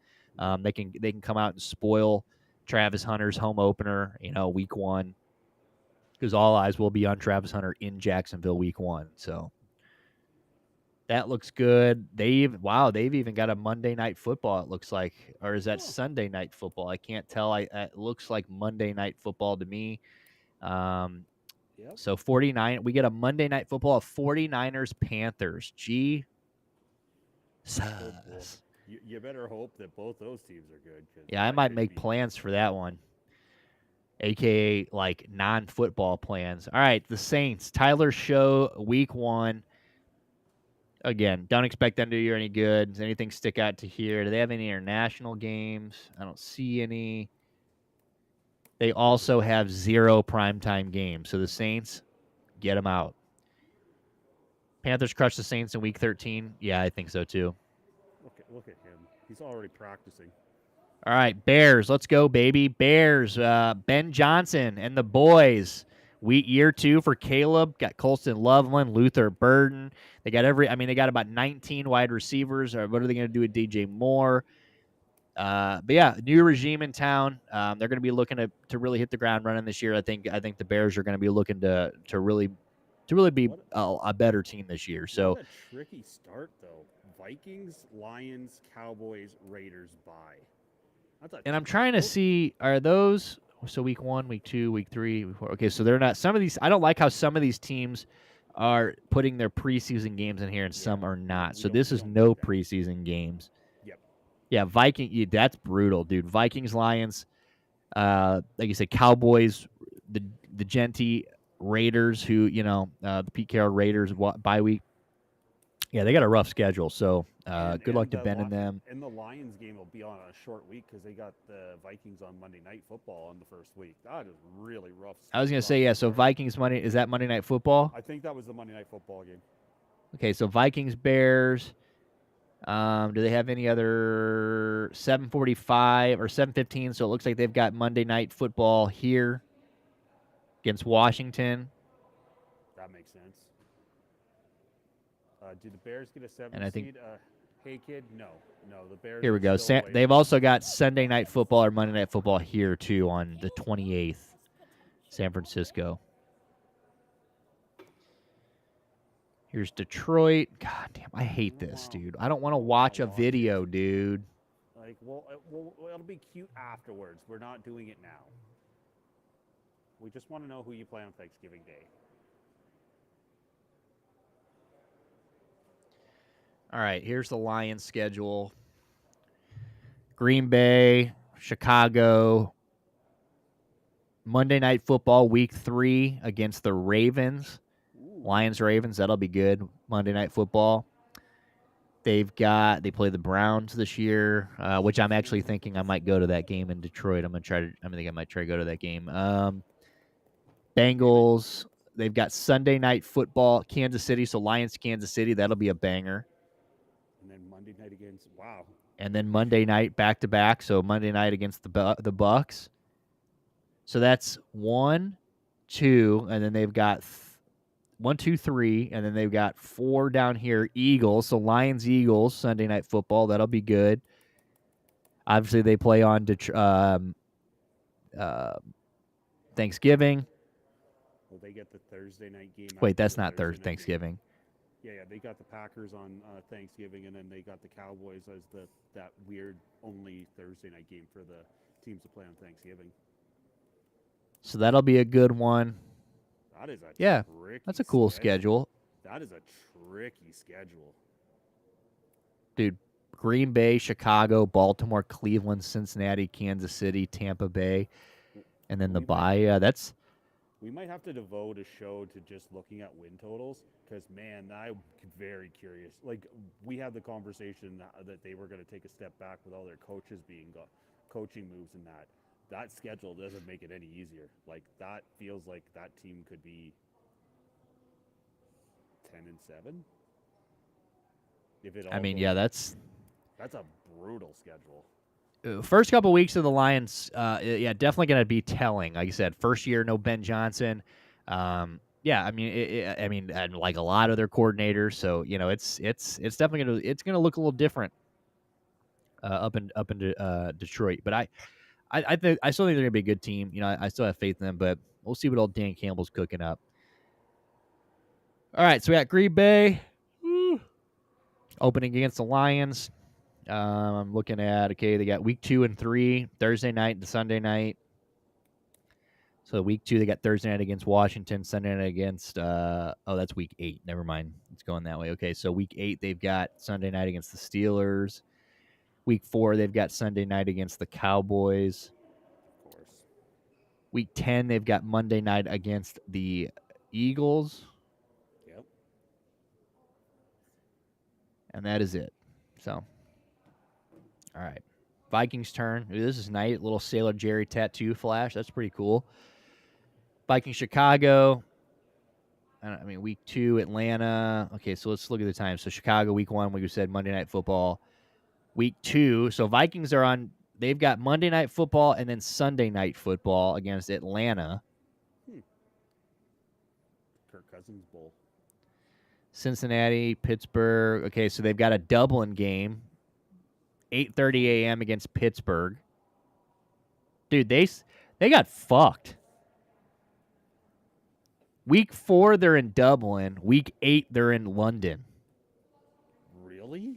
They can come out and spoil Travis Hunter's home opener, week 1, because all eyes will be on Travis Hunter in Jacksonville week 1. So that looks good. They've even got a Monday Night Football. It looks like, or is that Sunday Night Football? I can't tell. It looks like Monday Night Football to me. Yep. So 49, we get a Monday Night Football of 49ers Panthers. Gee, you better hope that both those teams are good. Yeah, I might make plans for that one, aka like non-football plans. All right, the Saints, Tyler Show, week 1. Again, don't expect them to do any good. Does anything stick out to here? Do they have any international games? I don't see any. They also have 0 primetime games. So the Saints, get them out. Panthers crush the Saints in week 13. Yeah, I think so too. Look at him. He's already practicing. All right, Bears. Let's go, baby. Bears. Ben Johnson and the boys. Year 2 for Caleb. Got Colston Loveland, Luther Burden. They got they got about 19 wide receivers. Or what are they going to do with DJ Moore? But yeah, new regime in town. They're going to be looking to really hit the ground running this year. I think the Bears are going to be looking to really be a better team this year. So what a tricky start though. Vikings, Lions, Cowboys, Raiders bye. And I'm trying to see, are those so week 1, week 2, week 3, week 4? Okay, so they're not. Some of these, I don't like how some of these teams are putting their preseason games in here and some are not. So this is no preseason games. Yep. Yeah, that's brutal, dude. Vikings, Lions, like you said, Cowboys, the Genty Raiders, who the Pete Carroll Raiders bye week. Yeah, they got a rough schedule. So good luck to Ben and them. And the Lions game will be on a short week because they got the Vikings on Monday Night Football on the first week. That is really rough. I was gonna say, yeah. So Vikings is that Monday Night Football? I think that was the Monday Night Football game. Okay, so Vikings, Bears. Do they have any other 7:45 or 7:15? So it looks like they've got Monday Night Football here against Washington. That makes sense. Do the Bears get a 7 And I think, seed? Hey, kid, no. The Bears. Here we go. They've also got Sunday Night Football or Monday Night Football here, too, on the 28th, San Francisco. Here's Detroit. God damn, I hate this, dude. I don't want to watch a video, dude. Like, well, it'll be cute afterwards. We're not doing it now. We just want to know who you play on Thanksgiving Day. All right, here's the Lions schedule. Green Bay, Chicago. Monday Night Football, week 3 against the Ravens. Lions, Ravens, that'll be good. Monday Night Football. They play the Browns this year, which I'm actually thinking I might go to that game in Detroit. I might try to go to that game. Bengals, they've got Sunday Night Football, Kansas City, so Lions, Kansas City, that'll be a banger. And then Monday night against, wow. And then Monday night back-to-back, so Monday night against the Bucks. So that's 1, 2, and then they've got 1, 2, 3, and then they've got 4 down here. Eagles, so Lions, Eagles, Sunday Night Football, that'll be good. Obviously, they play on Thanksgiving. Will they get the Thursday night game? Wait, that's not Thanksgiving. Yeah, they got the Packers on Thanksgiving, and then they got the Cowboys as that weird only Thursday night game for the teams to play on Thanksgiving. So that'll be a good one. That is a tricky that's a cool schedule. That is a tricky schedule. Dude, Green Bay, Chicago, Baltimore, Cleveland, Cincinnati, Kansas City, Tampa Bay, and then the bye. Yeah, that's... We might have to devote a show to just looking at win totals because, man, I'm very curious. Like, we had the conversation that they were going to take a step back with all their coaches being coaching moves and that. That schedule doesn't make it any easier. Like, that feels like that team could be 10-7. If it all that's a brutal schedule. First couple weeks of the Lions, definitely going to be telling. Like I said, first year, no Ben Johnson. And like a lot of their coordinators. So it's definitely gonna look a little different up in Detroit. But I still think they're gonna be a good team. I still have faith in them. But we'll see what old Dan Campbell's cooking up. All right, so we got Green Bay opening against the Lions. I'm looking at, they got week 2 and 3, Thursday night and Sunday night. So week 2, they got Thursday night against Washington, Sunday night against, that's week 8. Never mind. It's going that way. Okay, so week 8, they've got Sunday night against the Steelers. Week 4, they've got Sunday night against the Cowboys. Of course. Week 10, they've got Monday night against the Eagles. Yep. And that is it. So... All right. Vikings turn. Ooh, this is nice. Little Sailor Jerry tattoo flash. That's pretty cool. Vikings Chicago. Week 2, Atlanta. Okay, so let's look at the time. So Chicago, week 1, like we said, Monday Night Football. Week 2, so Vikings are on. They've got Monday Night Football and then Sunday Night Football against Atlanta. Kirk Cousins Bowl. Cincinnati, Pittsburgh. Okay, so they've got a Dublin game. 8:30 a.m. against Pittsburgh. Dude, they got fucked. Week 4, they're in Dublin. Week 8, they're in London. Really?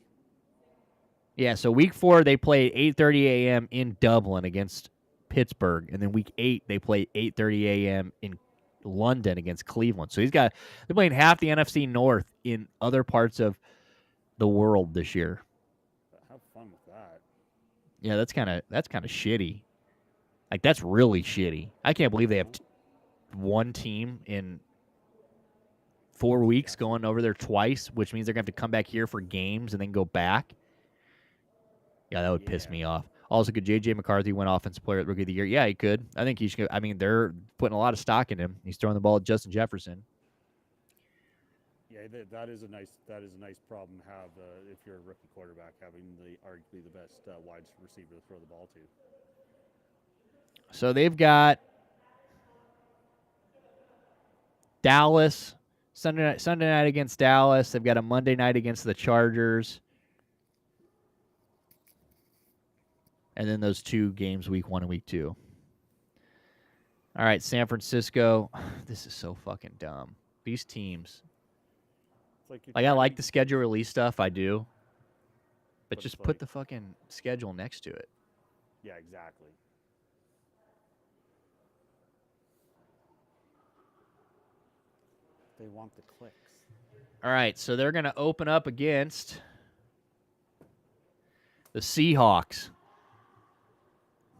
Yeah, so week 4, they play 8:30 a.m. in Dublin against Pittsburgh. And then week 8, they play 8:30 a.m. in London against Cleveland. So they're playing half the NFC North in other parts of the world this year. Have fun with that. Yeah, that's kind of shitty. Like, that's really shitty. I can't believe they have one team in 4 weeks going over there twice, which means they're going to have to come back here for games and then go back. Yeah, that would piss me off. Also, could J.J. McCarthy win Offensive Player Rookie of the Year? Yeah, he could. I think he should. They're putting a lot of stock in him. He's throwing the ball at Justin Jefferson. Yeah, that is a nice problem to have if you're a rookie quarterback, having arguably the best wide receiver to throw the ball to. So they've got Dallas Sunday night against Dallas. They've got a Monday night against the Chargers. And then those 2 games, week 1 and week 2. All right, San Francisco. This is so fucking dumb. These teams. I like the schedule release stuff. I do. But just put the fucking schedule next to it. Yeah, exactly. They want the clicks. All right, so they're going to open up against the Seahawks.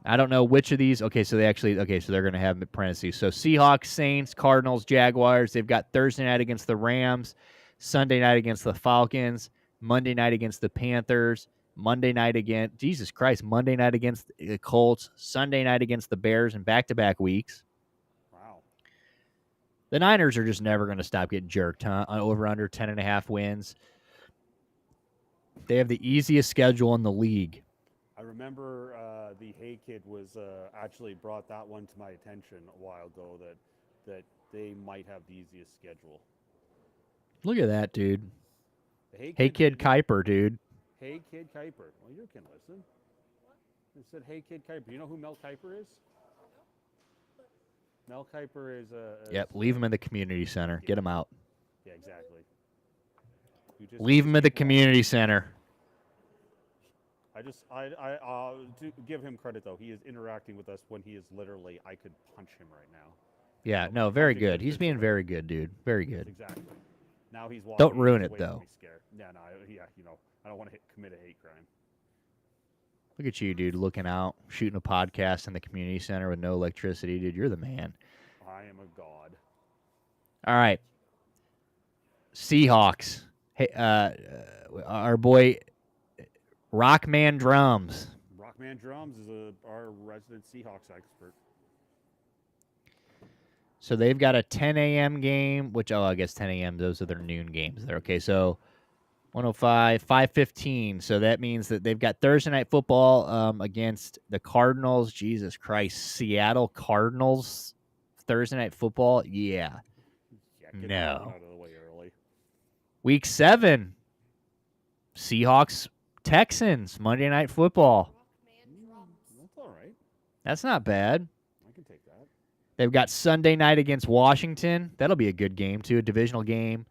I don't know which of these. Okay, so they're going to have parentheses. So Seahawks, Saints, Cardinals, Jaguars. They've got Thursday night against the Rams, Sunday night against the Falcons, Monday night against the Panthers, Monday night against the Colts, Sunday night against the Bears, and back-to-back weeks. Wow. The Niners are just never going to stop getting jerked, huh? Over under 10.5 wins. They have the easiest schedule in the league. I remember the Hay Kid was actually brought that one to my attention a while ago that they might have the easiest schedule. Look at that, dude. Hey Kid Kuiper, dude. Hey Kid Kuiper. Well, you can listen. It said Hey Kid Kuiper. You know who Mel Kiper is? Mel Kiper is Yep, leave him in the community center. Get him out. Yeah, exactly. Leave him at the community center. To give him credit though, he is interacting with us when he is literally, I could punch him right now. Yeah, But no, we're very punching him good. He's being physically. very good, dude. Very good. Exactly. Now he's walking. Don't ruin he's it, away from though. me scared. Yeah, no, I don't want to commit a hate crime. Look at you, dude, looking out, shooting a podcast in the community center with no electricity. Dude, you're the man. I am a god. All right. Seahawks. Hey, our boy Rockman Drums. Rockman Drums is our resident Seahawks expert. So they've got a 10 a.m. game, which, I guess 10 a.m., those are their noon games there. Okay, so 105, 5:15. So that means that they've got Thursday night football against the Cardinals. Jesus Christ. Seattle Cardinals Thursday night football? Yeah. Get No. that one out of the way early. Week 7. Seahawks Texans Monday night football. That's all right. That's not bad. I can take that. They've got Sunday night against Washington. That'll be a good game, too, a divisional game.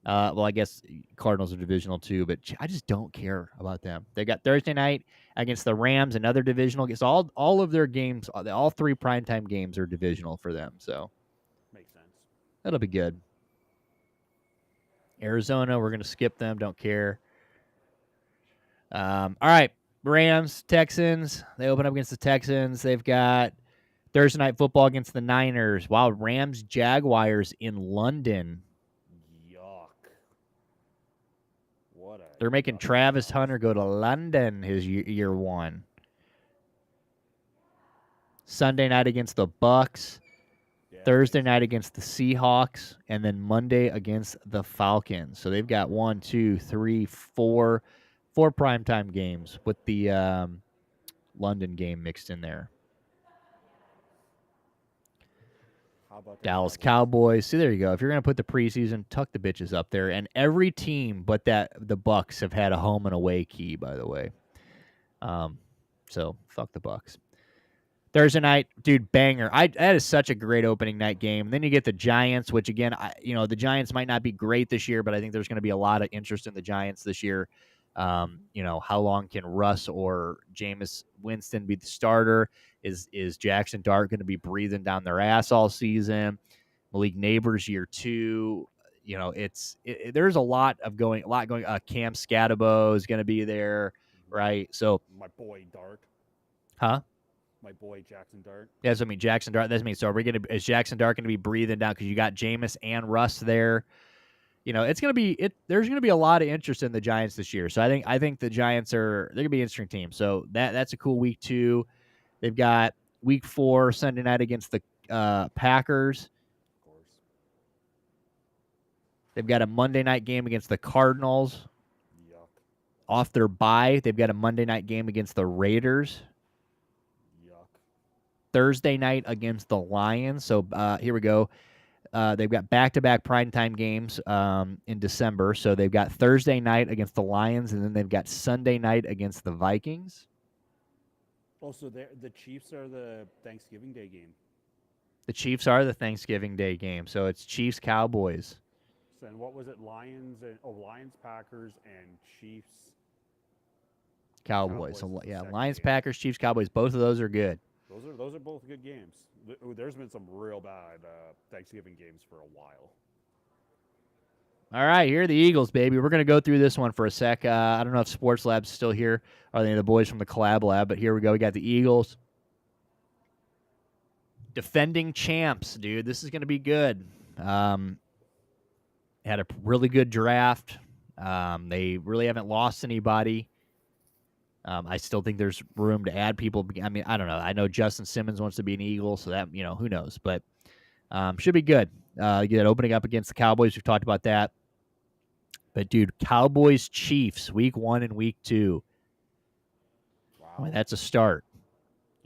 Well, I guess Cardinals are divisional, too, but I just don't care about them. They've got Thursday night against the Rams, another divisional. It's all of their games, all 3 primetime games are divisional for them, so Makes sense. that'll be good. Arizona, we're going to skip them, don't care. All right, Rams, Texans. They open up against the Texans. They've got Thursday night football against the Niners. Wow, Rams, Jaguars in London. Yuck. They're making Travis Hunter go to London his year 1. Sunday night against the Bucks. Yeah, Thursday night against the Seahawks, and then Monday against the Falcons. So they've got 1, 2, 3, 4 primetime games with the London game mixed in there. How about Dallas Cowboys. See, there you go. If you're going to put the preseason, tuck the bitches up there. And every team but the Bucks have had a home and away key, by the way. So fuck the Bucks. Thursday night, dude, banger. That is such a great opening night game. And then you get the Giants, which again, the Giants might not be great this year, but I think there's going to be a lot of interest in the Giants this year. How long can Russ or Jameis Winston be the starter? Is Jackson Dart going to be breathing down their ass all season? Malik Neighbors year 2. There's a lot going. Cam Scatabo is going to be there, right? So my boy Dart. Huh? My boy Jackson Dart. Yeah, so Jackson Dart. That's me. So is Jackson Dart going to be breathing down because you got Jameis and Russ there? It's going to be There's going to be a lot of interest in the Giants this year. So I think the Giants they're going to be an interesting team. So that's a cool week 2. They've got week 4 Sunday night against the Packers. Of course. They've got a Monday night game against the Cardinals. Yuck. Off their bye, they've got a Monday night game against the Raiders. Yuck. Thursday night against the Lions. So here we go. They've got back-to-back primetime games in December. So they've got Thursday night against the Lions, and then they've got Sunday night against the Vikings. Also, the Chiefs are the Thanksgiving Day game. The Chiefs are the Thanksgiving Day game. So it's Chiefs-Cowboys. So, and what was it? Lions, Packers, and Chiefs. Cowboys. So, is the yeah, second Lions, game. Packers, Chiefs, Cowboys. Both of those are good. Those are both good games. There's been some real bad Thanksgiving games for a while. All right, here are the Eagles, baby. We're going to go through this one for a sec. I don't know if Sports Lab's still here or any of the boys from the Collab Lab, but here we go. We got the Eagles. Defending champs, dude. This is going to be good. Had a really good draft. They really haven't lost anybody. I still think there's room to add people. I mean, I don't know. I know Justin Simmons wants to be an Eagle, so that, who knows. But should be good. You get opening up against the Cowboys. We've talked about that. But, dude, Cowboys-Chiefs, week 1 and week 2. Wow. I mean, that's a start.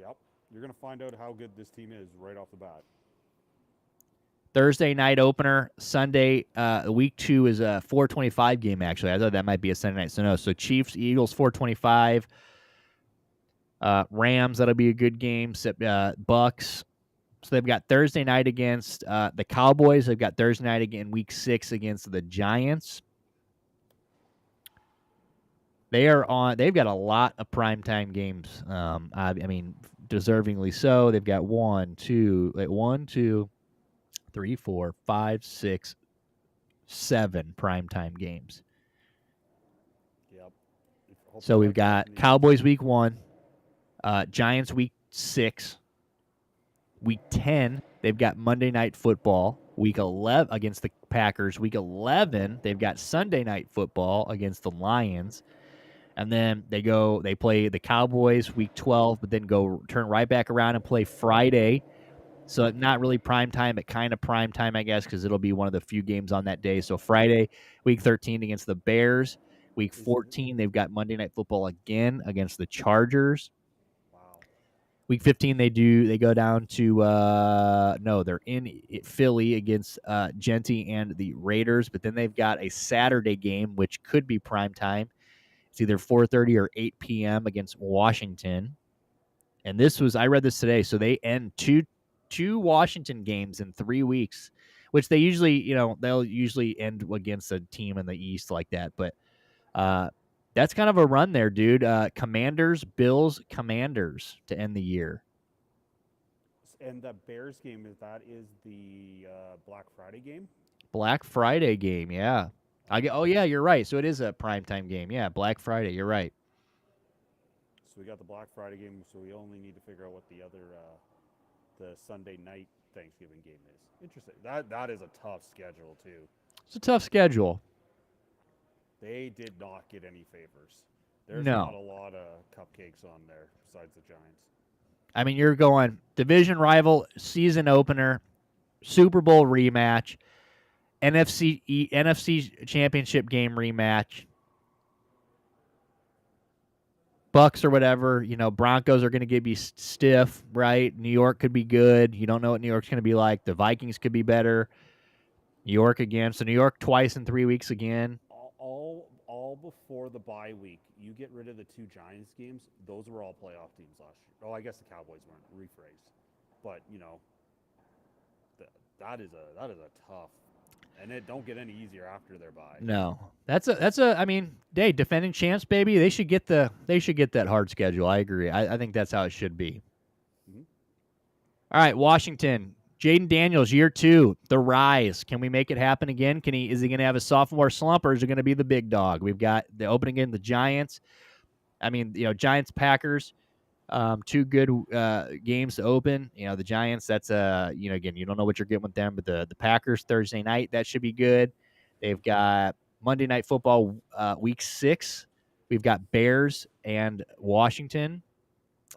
Yep. You're going to find out how good this team is right off the bat. Thursday night opener. Sunday, week 2 is a 4:25 game, actually. I thought that might be a Sunday night. So, no. So, Chiefs, Eagles, 4:25. Rams, that'll be a good game. Bucks. So, they've got Thursday night against the Cowboys. They've got Thursday night again, week 6 against the Giants. They've got a lot of primetime games. I mean, deservingly so. They've got 3, 4, 5, 6, 7 primetime games. Yep. Hope So they we've have got Japanese. Cowboys week 1, Giants week 6, week 10. They've got Monday Night Football. Week 11 against the Packers. Week 11, they've got Sunday Night Football against the Lions. And then they play the Cowboys week 12, but then turn right back around and play Friday. So not really prime time, but kind of prime time, I guess, because it'll be one of the few games on that day. So Friday, week 13 against the Bears. Week 14, they've got Monday Night Football again against the Chargers. Wow. Week 15, they go down to they're in Philly against Genty and the Raiders, but then they've got a Saturday game which could be prime time. It's either 4:30 or 8 p.m. against Washington. And I read this today, so they end two Washington games in 3 weeks, which they'll usually end against a team in the East like that, but that's kind of a run there, dude. Commanders, Bills, Commanders to end the year. And the Bears game is the Black Friday game. Black Friday game, yeah. Oh yeah, you're right. So it is a primetime game. Yeah, Black Friday. You're right. So we got the Black Friday game. So we only need to figure out what the other the Sunday night Thanksgiving game is. Interesting. That is a tough schedule too. It's a tough schedule. They did not get any favors. There's No. not a lot of cupcakes on there besides the Giants. I mean, you're going division rival, season opener, Super Bowl rematch, NFC championship game rematch. Bucks or whatever, Broncos are going to give you stiff, right? New York could be good. You don't know what New York's going to be like. The Vikings could be better. New York again. So New York twice in 3 weeks again. All before the bye week. You get rid of the 2 Giants games. Those were all playoff teams last year. Oh, I guess the Cowboys weren't. Rephrased. But that is a tough, and it don't get any easier after their bye. No, I mean, defending champs, baby. They should get that hard schedule. I agree. I think that's how it should be. Mm-hmm. All right, Washington. Jaden Daniels, year 2, the rise. Can we make it happen again? Is he going to have a sophomore slump, or is he going to be the big dog? We've got the opening in the Giants. I mean, Giants Packers. 2 good games to open. The Giants. That's again, you don't know what you're getting with them, but the Packers Thursday night, that should be good. They've got Monday Night Football week 6. We've got Bears and Washington,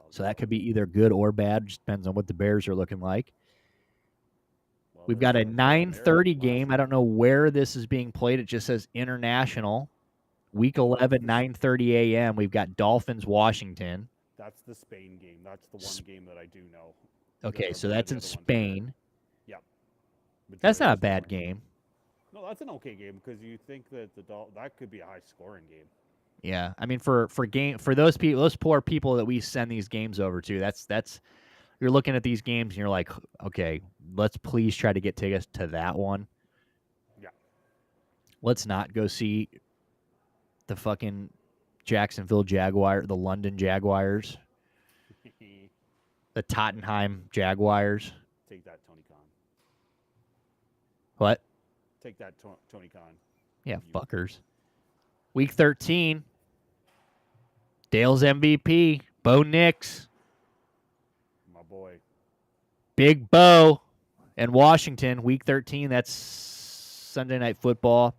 so that could be either good or bad. Just depends on what the Bears are looking like. We've got a 9:30 game. I don't know where this is being played. It just says international. Week 11, 9:30 a.m. We've got Dolphins, Washington. That's the Spain game. That's the one game that I do know. Okay, so that's in Spain. Yep. That's not a bad game. No, that's an okay game because you think that that could be a high-scoring game. Yeah, I mean for those people, those poor people that we send these games over to, that's you're looking at these games and you're like, okay, let's please try to get tickets to that one. Yeah. Let's not go see the fucking Jacksonville the London Jaguars, the Tottenham Jaguars. Take that, Tony Khan. What? Take that, Tony Khan. Yeah, fuckers. Week 13, Dale's MVP, Bo Nix. My boy. Big Bo and Washington, week 13. That's Sunday Night Football.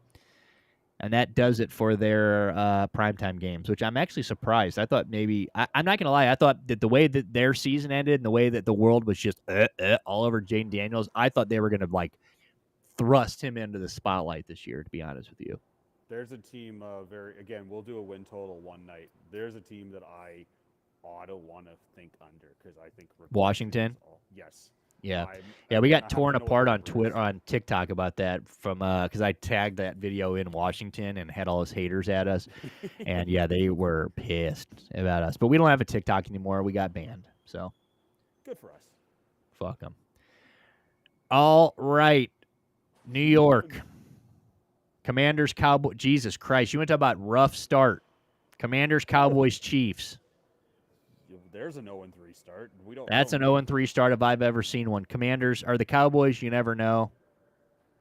And that does it for their primetime games, which I'm actually surprised. I thought maybe I'm not going to lie. I thought that the way that their season ended and the way that the world was just all over Jaden Daniels, I thought they were going to thrust him into the spotlight this year, to be honest with you. There's a team we'll do a win total one night. There's a team that I ought to want to think under because I think Washington. Yes. Yeah, we got torn apart on Twitter, on TikTok about that from because I tagged that video in Washington and had all his haters at us, and yeah, they were pissed about us. But we don't have a TikTok anymore. We got banned, so good for us. Fuck them. All right, New York Commanders, Cowboys. Jesus Christ, you want to talk about rough start? Commanders, Cowboys, Chiefs. There's an 0-3 start. We don't. That's an 0-3 start if I've ever seen one. Commanders are the Cowboys. You never know.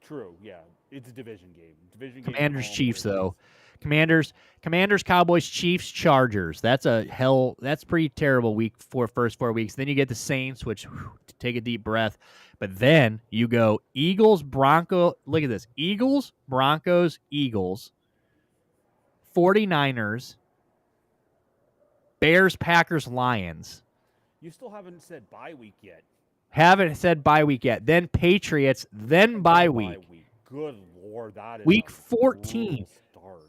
True. Yeah, it's a division game. Commanders, home, Chiefs, which though. is- Commanders, Cowboys, Chiefs, Chargers. That's pretty terrible week for first 4 weeks. Then you get the Saints, which take a deep breath. But then you go Eagles, Broncos. Look at this. Eagles, Broncos, Eagles. 49ers. Bears, Packers, Lions. You still haven't said bye week yet. Haven't said bye week yet. Then Patriots, then bye week. Good Lord, that is Week a 14. brutal start.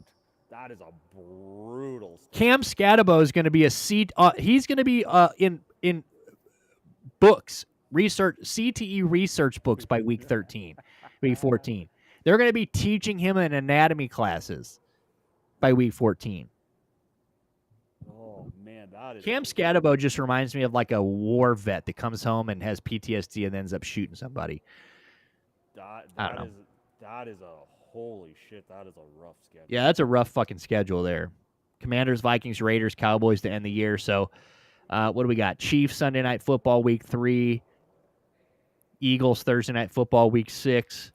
That is a brutal start. Cam Scatabo is going to be he's going to be in books, research, CTE research books by week 13, week 14. They're going to be teaching him in anatomy classes by week 14. Oh man, that is Cam Scatabo just reminds me of like a war vet that comes home and has PTSD and ends up shooting somebody. That is a holy shit. That is a rough schedule. Yeah, that's a rough fucking schedule there. Commanders, Vikings, Raiders, Cowboys to end the year. So, what do we got? Chiefs Sunday Night Football week 3. Eagles Thursday Night Football week 6.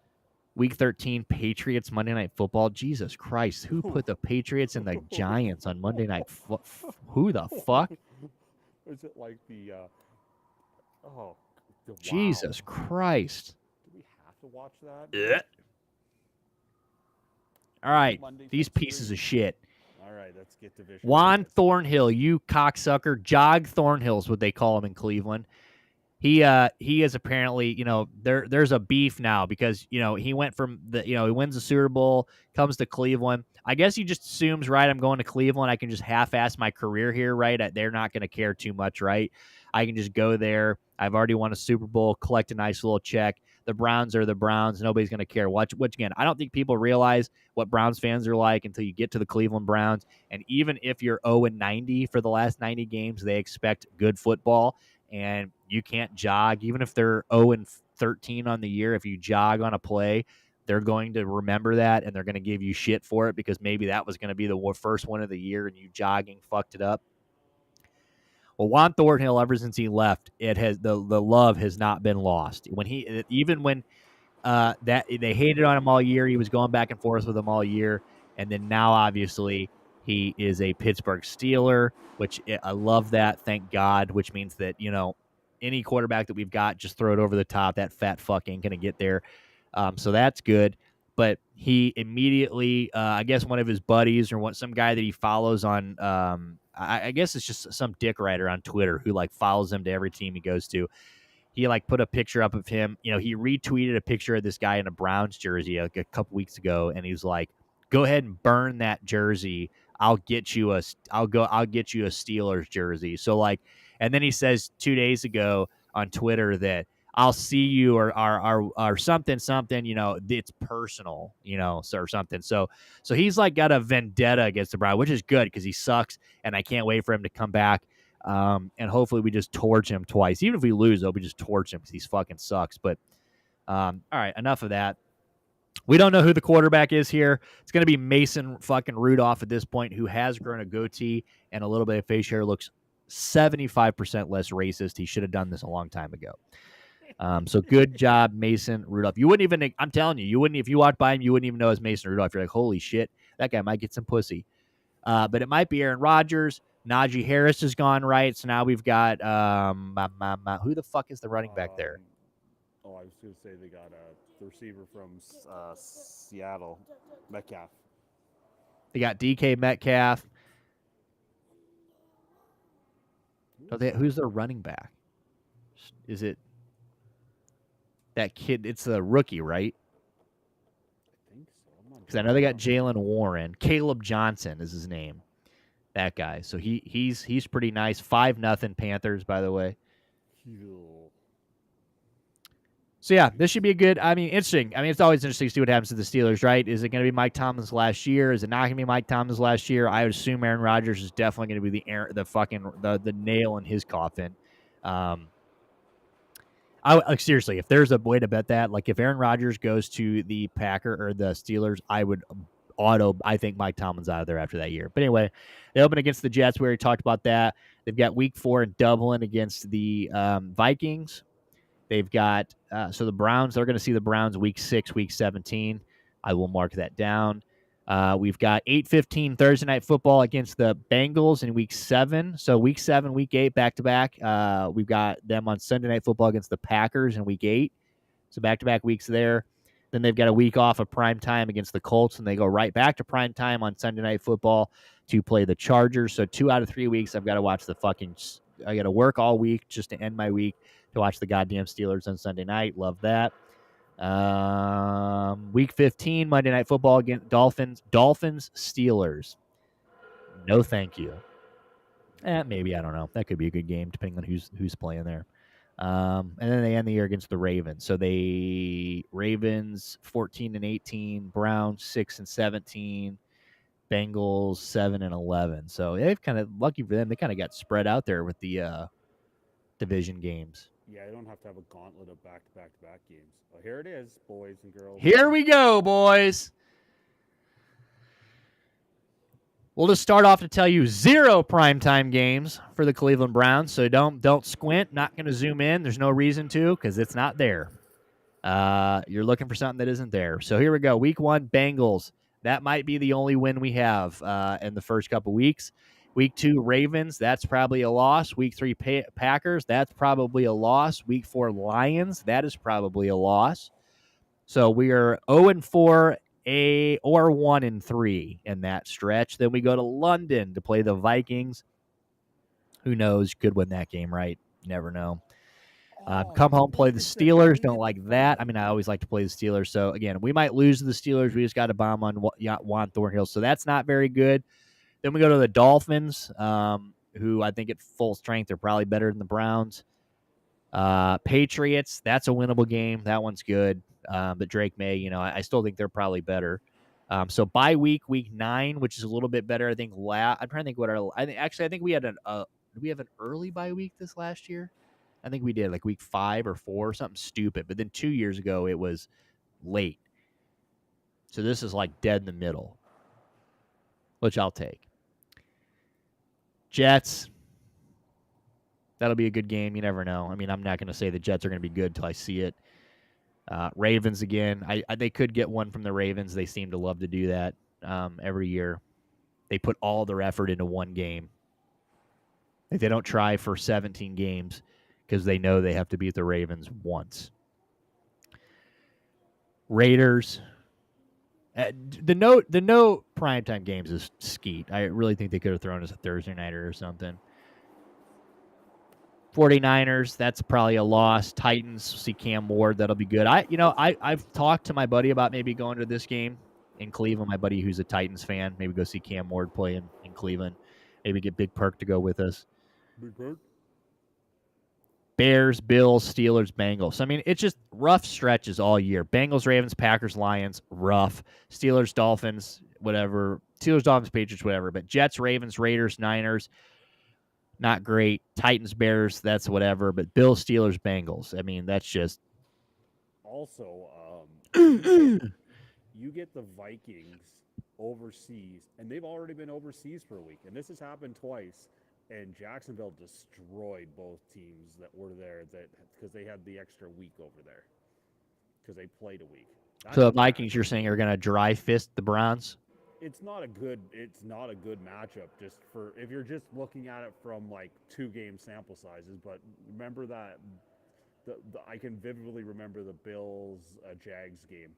Week 13 Patriots Monday Night Football. Jesus Christ, who put the Patriots and the Giants on Monday Night? Who the fuck? Is it like the? Wow. Jesus Christ. Do we have to watch that? Yeah. All right, Monday, these Thanksgiving. pieces of shit. All right, let's get division. Juan Thornhill, you cocksucker. Jog Thornhill is what they call him in Cleveland. He is apparently, there's a beef now because, he went from he wins the Super Bowl, comes to Cleveland. I guess he just assumes, right, I'm going to Cleveland. I can just half-ass my career here, right? They're not going to care too much, right? I can just go there. I've already won a Super Bowl, collect a nice little check. The Browns are the Browns. Nobody's going to care. Which again, I don't think people realize what Browns fans are like until you get to the Cleveland Browns. And even if you're 0-90 for the last 90 games, they expect good football. And you can't jog. Even if they're 0-13 on the year, if you jog on a play, they're going to remember that, and they're going to give you shit for it because maybe that was going to be the first one of the year, and you jogging fucked it up. Well, Juan Thornhill, ever since he left, it has the love has not been lost. When that they hated on him all year, he was going back and forth with them all year, and then now obviously he is a Pittsburgh Steeler, which I love that. Thank God, which means that any quarterback that we've got, just throw it over the top. That fat fuck ain't gonna get there, so that's good. But he immediately, I guess one of his buddies or some guy that he follows on, I guess it's just some dick writer on Twitter who follows him to every team he goes to. He put a picture up of him. He retweeted a picture of this guy in a Browns jersey a couple weeks ago, and he was like, "Go ahead and burn that jersey. I'll get you a Steelers jersey." So and then he says 2 days ago on Twitter that I'll see you or something, it's personal, or something. So he's got a vendetta against the Browns, which is good because he sucks, and I can't wait for him to come back. And hopefully we just torch him twice. Even if we lose, though, we just torch him because he fucking sucks. But all right, enough of that. We don't know who the quarterback is here. It's going to be Mason fucking Rudolph at this point, who has grown a goatee and a little bit of face hair. Looks 75% less racist. He should have done this a long time ago. So good job, Mason Rudolph. You wouldn't even, I'm telling you, if you walked by him, you wouldn't even know it's Mason Rudolph. You're like, holy shit, that guy might get some pussy. But it might be Aaron Rodgers. Najee Harris has gone right. So now we've got, who the fuck is the running back there? I was going to say they got the receiver from Seattle, Metcalf. They got DK Metcalf. Who's their running back? Is it that kid? It's the rookie, right? I think so. Because I know they got Jalen Warren. Caleb Johnson is his name. That guy. So he's pretty nice. 5-0 Panthers, by the way. So yeah, this should be a good. Interesting. it's always interesting to see what happens to the Steelers, right? Is it going to be Mike Tomlin's last year? Is it not going to be Mike Tomlin's last year? I would assume Aaron Rodgers is definitely going to be the nail in his coffin. Seriously, if there's a way to bet that, if Aaron Rodgers goes to the Packer or the Steelers, I would I think Mike Tomlin's out of there after that year. But anyway, they open against the Jets. We already talked about that. They've got week 4 in Dublin against the Vikings. They've got so the Browns. They're going to see the Browns week 6, week 17. I will mark that down. We've got 8:15 Thursday night football against the Bengals in week 7. So week 7, week 8, back to back. We've got them on Sunday night football against the Packers in week 8. So back to back weeks there. Then they've got a week off of prime time against the Colts, and they go right back to prime time on Sunday night football to play the Chargers. So 2 out of 3 weeks, I've got to watch the fucking. I got to work all week just to end my week to watch the goddamn Steelers on Sunday night. Love that. Week 15, Monday Night Football against Dolphins, Steelers. No, thank you. Maybe, I don't know. That could be a good game depending on who's playing there. And then they end the year against the Ravens. So Ravens 14-18, Browns 6-17, Bengals 7-11. So they've kind of, lucky for them, they kind of got spread out there with the division games. Yeah, I don't have to have a gauntlet of back-to-back games. Well, here it is, boys and girls. Here we go, boys. We'll just start off to tell you 0 primetime games for the Cleveland Browns. So don't squint. Not going to zoom in. There's no reason to because it's not there. You're looking for something that isn't there. So here we go. Week 1, Bengals. That might be the only win we have in the first couple weeks. Week 2, Ravens. That's probably a loss. Week 3, Packers. That's probably a loss. Week 4, Lions. That is probably a loss. So we are 0-4 or 1-3 in that stretch. Then we go to London to play the Vikings. Who knows? Could win that game, right? You never know. Come home, play the Steelers. Don't like that. I mean, I always like to play the Steelers. So, again, we might lose to the Steelers. We just got a bomb on Juan Thornhill. So that's not very good. Then we go to the Dolphins, who I think at full strength are probably better than the Browns. Patriots, that's a winnable game. That one's good. But Drake May, I still think they're probably better. So bye week 9, which is a little bit better. I think I'm trying to think I think we had did we have an early bye week this last year? I think we did like week 5 or 4, something stupid. But then 2 years ago it was late. So this is like dead in the middle, which I'll take. Jets. That'll be a good game. You never know. I mean, I'm not going to say the Jets are going to be good until I see it. Ravens again. They could get one from the Ravens. They seem to love to do that every year. They put all their effort into one game. Like they don't try for 17 games because they know they have to beat the Ravens once. Raiders. The no primetime games is skeet. I really think they could have thrown us a Thursday nighter or something. 49ers, that's probably a loss. Titans, see Cam Ward, that'll be good. I've talked to my buddy about maybe going to this game in Cleveland. My buddy who's a Titans fan, maybe go see Cam Ward play in Cleveland. Maybe get Big Perk to go with us. Big Perk. Bears, Bills, Steelers, Bengals. I mean, it's just rough stretches all year. Bengals, Ravens, Packers, Lions, rough. Steelers, Dolphins, whatever. Steelers, Dolphins, Patriots, whatever. But Jets, Ravens, Raiders, Niners, not great. Titans, Bears, that's whatever. But Bills, Steelers, Bengals. I mean, that's just. Also, you get the Vikings overseas, and they've already been overseas for a week. And this has happened twice. And Jacksonville destroyed both teams that were there because they had the extra week over there because they played a week. So the Vikings, you're saying, are going to dry fist the Browns? It's not a good matchup just for if you're just looking at it from like 2 game sample sizes. But remember that I can vividly remember the Bills Jags game,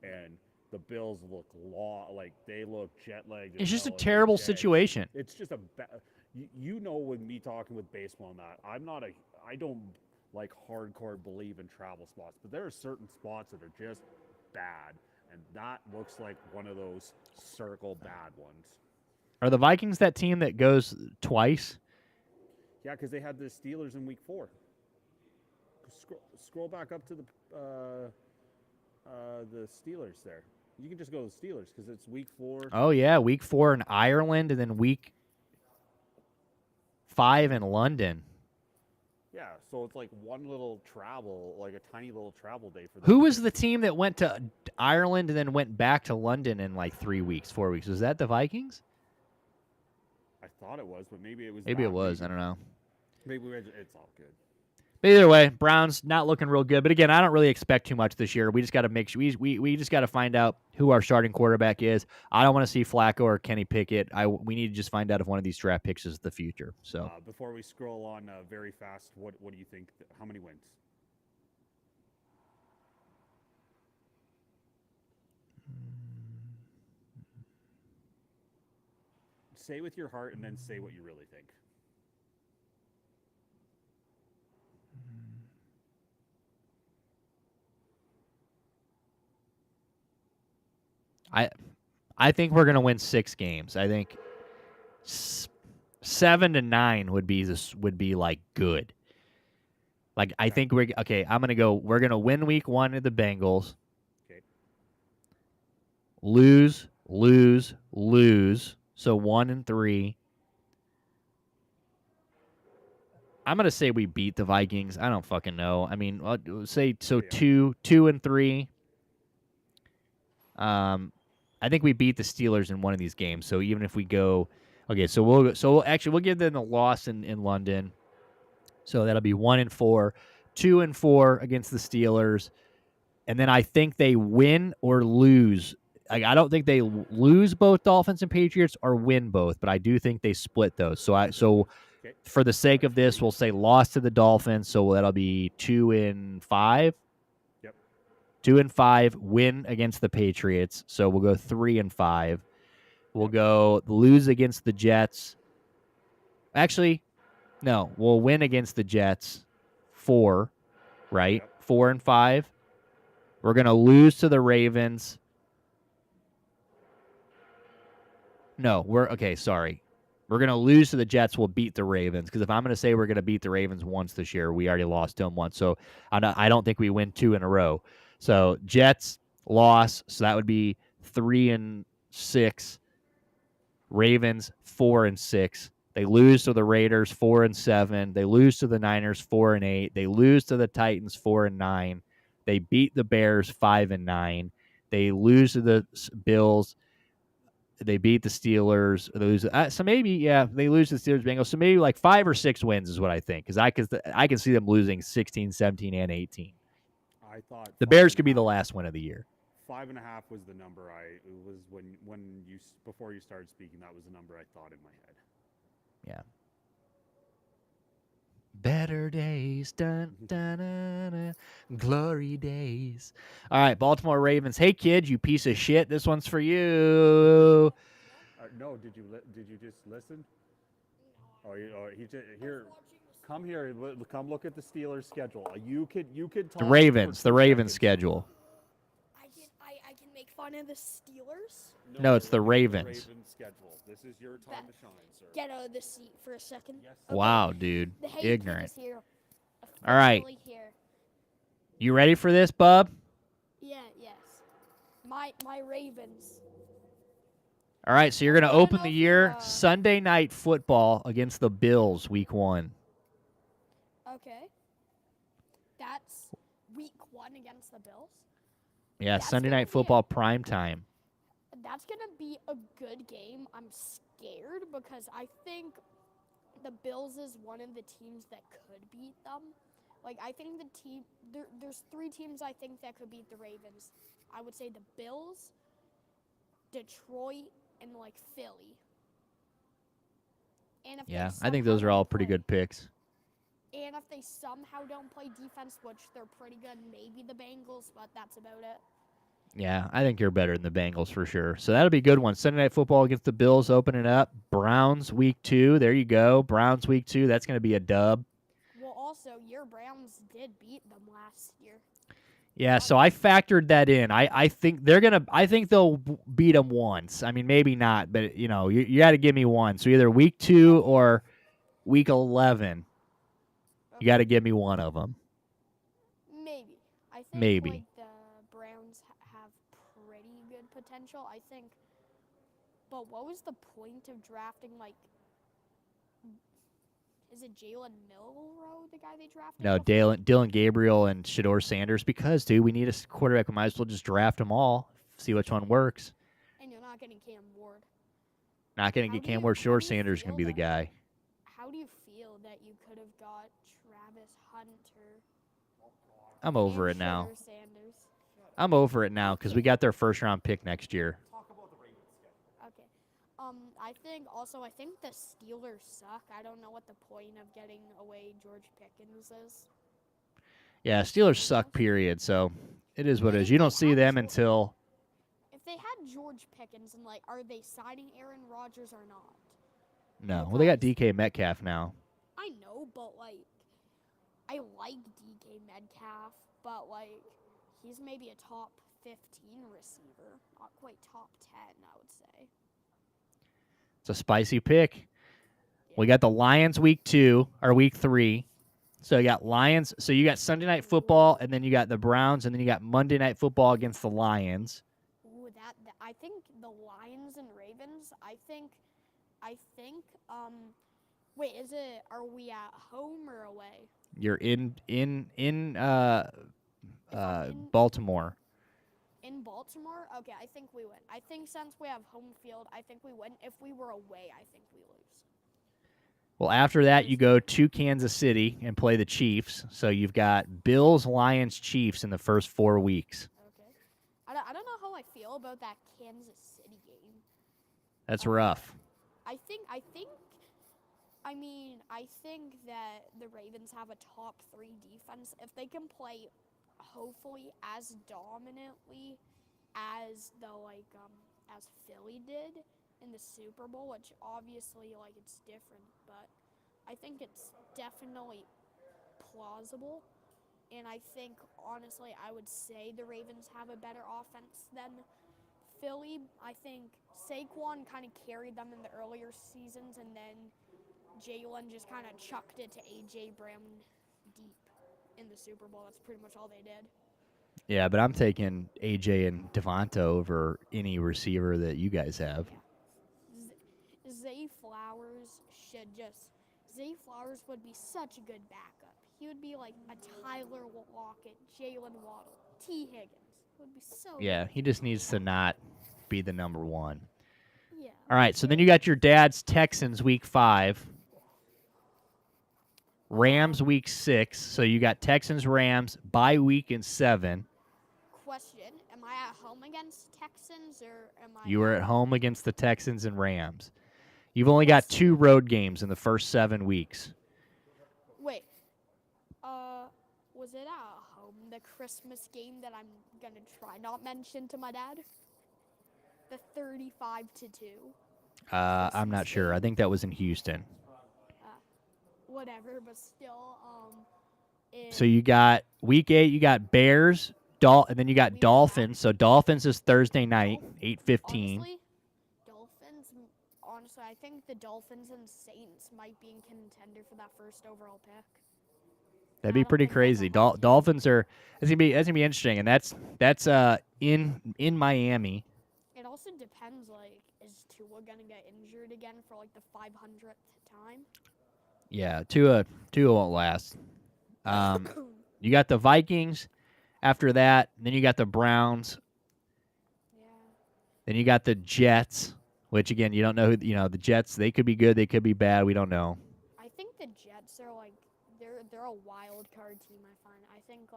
and the Bills look like they look jet lagged. It's just a terrible situation. It's just a with me talking with baseball and that I don't like hardcore believe in travel spots, but there are certain spots that are just bad. And that looks like one of those circle bad ones. Are the Vikings that team that goes twice? Yeah, because they had the Steelers in week 4. Scroll back up to the Steelers there. You can just go to the Steelers because it's week 4. Oh, yeah, week 4 in Ireland and then week 5 in London. Yeah, so it's like one little travel, like a tiny little travel day for them. Who to was get the to. team that went to Ireland and then went back to London in like 3 weeks, 4 weeks? Was that the Vikings? I thought it was, but maybe it was. Maybe it Not. was. I Maybe. don't know. Maybe it's all good. But either way, Browns not looking real good. But again, I don't really expect too much this year. We just got to make sure we just got to find out who our starting quarterback is. I don't want to see Flacco or Kenny Pickett. We need to just find out if one of these draft picks is the future. So Before we scroll on very fast, what do you think? How many wins? Say with your heart, and then say what you really think. I think we're gonna win 6 games. I think 7 to 9 would be like good. Like I think we're okay. I'm gonna go. We're gonna win week 1 to the Bengals. Okay. Lose. So 1-3. I'm gonna say we beat the Vikings. I don't fucking know. I mean, I'll say so. Yeah. 2-3. I think we beat the Steelers in one of these games. So even if we go, okay, so we'll give them a loss in London. So that'll be 1-4, 2-4 against the Steelers, and then I think they win or lose. I don't think they lose both Dolphins and Patriots or win both, but I do think they split those. So Okay. for the sake of this, we'll say loss to the Dolphins. So that'll be 2-5. Yep. 2-5, win against the Patriots. So we'll go 3-5. We'll Yep. go lose against the Jets. Actually, no, we'll win against the Jets. 4, right? Yep. 4-5. We're gonna lose to the Ravens. No, we're okay. Sorry, we're gonna lose to the Jets. We'll beat the Ravens because if I'm gonna say we're gonna beat the Ravens once this year, we already lost to them once. So I don't think we win 2 in a row. So Jets loss. So that would be 3-6. Ravens 4-6. They lose to the Raiders 4-7. They lose to the Niners 4-8. They lose to the Titans 4-9. They beat the Bears 5-9. They lose to the Bills. They beat the Steelers. They lose. So maybe they lose to the Steelers, Bengals. So maybe like 5 or 6 wins is what I think because I can see them losing 16, 17, and 18. I thought The Bears could be the last win of the year. 5.5 was the number it was when you before you started speaking. That was the number I thought in my head. Yeah. Better days, dun, dun, dun, dun, glory days. All right, Baltimore Ravens. Hey, kid, you piece of shit. This one's for you. No, did you just listen? He just here. Come here. Come look at the Steelers' schedule. You could talk. The Ravens schedule. I can make fun of the Steelers. No, it's the Ravens. The Ravens schedule. This is your time to shine, sir. Get out of the seat for a second. Yes. Okay. Wow, dude. The hate Ignorant. is here. All right. Officially here. You ready for this, bub? Yeah, yes. My Ravens. All right, so you're going to open the year Philadelphia. Sunday night football against the Bills week 1. Okay. That's week 1 against the Bills. Yeah, That's Sunday gonna night be football prime time. That's going to be a good game. I'm scared because I think the Bills is one of the teams that could beat them. Like, I think there's 3 teams I think that could beat the Ravens. I would say the Bills, Detroit, and, like, Philly. And if Yeah, they I think those somehow are all don't pretty play- good picks. And if they somehow don't play defense, which they're pretty good, maybe the Bengals, but that's about it. Yeah, I think you're better than the Bengals for sure. So that'll be a good one. Sunday night football against the Bills opening up. Browns week 2. There you go. Browns week 2. That's going to be a dub. Well, also, your Browns did beat them last year. Yeah, so I factored that in. I think I think they'll beat them once. I mean, maybe not, but you got to give me one. So either week 2 or week 11. You got to give me one of them. Maybe. I think Maybe. like the Browns have pretty good potential. I think. But what was the point of drafting like Is it Jalen Milroe, the guy they drafted? No, before? Dylan Gabriel and Shador Sanders. Because, dude, we need a quarterback. We might as well just draft them all. See which one works. And you're not getting Cam Ward. Not going to How get do Cam you- Ward. how Shador do you Sanders going to feel be the that- guy. How do you feel that you could have got Travis Hunter I'm over and it now. Shedeur Sanders? I'm over it now because we got their first-round pick next year. Okay. I think the Steelers suck. I don't know what the point of getting away George Pickens is. Yeah, Steelers suck, period. So it is what it is. You don't see them until... If they had George Pickens and are they signing Aaron Rodgers or not? No. Well, they got Because- DK Metcalf now. I know, but I like DK Metcalf, but he's maybe a top 15 receiver, not quite top 10, I would say. It's a spicy pick. We got the Lions week 3. So you got Lions. So you got Sunday Night Football, and then you got the Browns, and then you got Monday Night Football against the Lions. Ooh, I think the Lions and Ravens. I think. Wait, are we at home or away? You're in In Baltimore. in Baltimore. Okay, I think we win. I think since we have home field, I think we win. If we were away, I think we lose. Well, after that, you go to Kansas City and play the Chiefs. So you've got Bills, Lions, Chiefs in the first 4 weeks. Okay. I don't know how I feel about that Kansas City game. That's rough. I think that the Ravens have a top 3 defense. If they can play, hopefully, as dominantly as as Philly did in the Super Bowl, which obviously it's different, but I think it's definitely plausible. And I think honestly, I would say the Ravens have a better offense than Philly. I think Saquon kind of carried them in the earlier seasons, and then Jalen just kind of chucked it to A.J. Brown deep in the Super Bowl. That's pretty much all they did. Yeah, but I'm taking AJ and Devonta over any receiver that you guys have. Zay Flowers Zay Flowers would be such a good backup. He would be like a Tyler Lockett, Jalen Waddle, T. Higgins. It would be so Yeah, good. he just needs to not be the number 1. Yeah. All right, so then you got your dad's Texans week 5. Rams week 6. So you got Texans, Rams, bye week in 7. Question: am I at home against Texans or am I? You were at home against the Texans and Rams. You've only got 2 road games in the first 7 weeks. Wait. Was it at home? The Christmas game that I'm gonna try not mention to my dad. The 35-2. I'm not sure. I think that was in Houston. Whatever, but still, So you got week 8. You got Bears, and then you got Dolphins. So Dolphins is Thursday night, 8:15. Honestly, I think the Dolphins and Saints might be in contender for that first overall pick. That'd be pretty crazy. Dolphins are. That's gonna be interesting, and that's in Miami. It also depends. Is Tua gonna get injured again for the 500th time? Yeah, Tua won't last. You got the Vikings. After that, then you got the Browns. Yeah. Then you got the Jets, which again you don't know who. The Jets. They could be good. They could be bad. We don't know. I think the Jets are they're a wild card team. I find. I think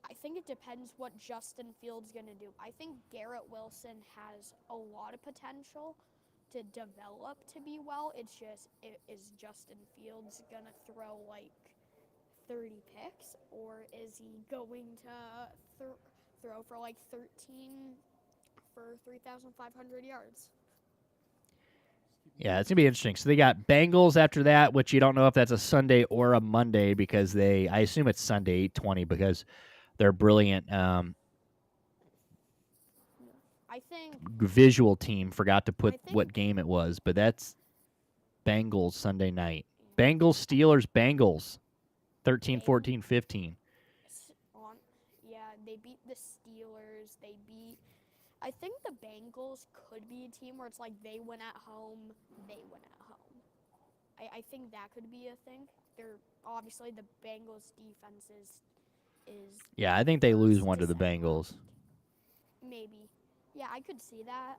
I think it depends what Justin Fields gonna do. I think Garrett Wilson has a lot of potential to develop to be well. It's just, is Justin Fields gonna throw 30 picks, or is he going to throw for 13 for 3,500 yards? Yeah, it's gonna be interesting. So they got Bengals after that, which you don't know if that's a Sunday or a Monday because I assume it's Sunday 8:20 because they're brilliant. I think Visual team forgot to put what game it was, but that's Bengals Sunday night. Bengals, Steelers, Bengals, 13, 14, 15. Yeah, they beat the Steelers. I think the Bengals could be a team where it's they win at home, they win at home. I think that could be a thing. They're obviously the Bengals defense is Yeah, I think they lose first one to the second Bengals. ranked. Maybe. Yeah, I could see that.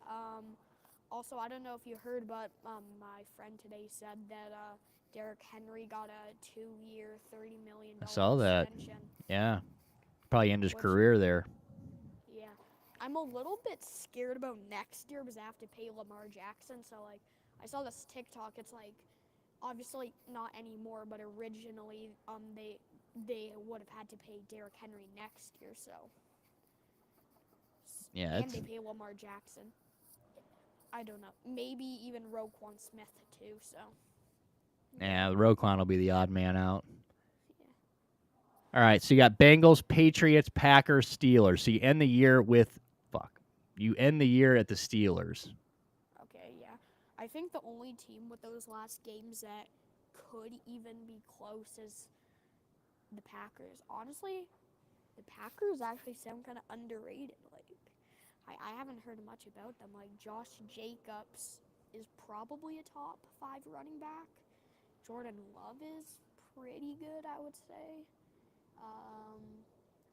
Also, I don't know if you heard, but my friend today said that Derrick Henry got a 2-year, $30 million I saw that. extension. Yeah. Probably end his Which- career there. Yeah. I'm a little bit scared about next year because I have to pay Lamar Jackson. So, like, I saw this TikTok. It's like, obviously not anymore, but originally they would have had to pay Derrick Henry next year. So, Yeah, and it's, they pay Lamar Jackson. I don't know. Maybe even Roquan Smith too. So. yeah, the Roquan will be the odd man out. Yeah. All right, so you got Bengals, Patriots, Packers, Steelers. So you end the year with You end the year at the Steelers. Okay, yeah. I think the only team with those last games that could even be close is the Packers. Honestly, the Packers actually sound kind of underrated. Like, I haven't heard much about them. Like, Josh Jacobs is probably a top 5 running back. Jordan Love is pretty good, I would say.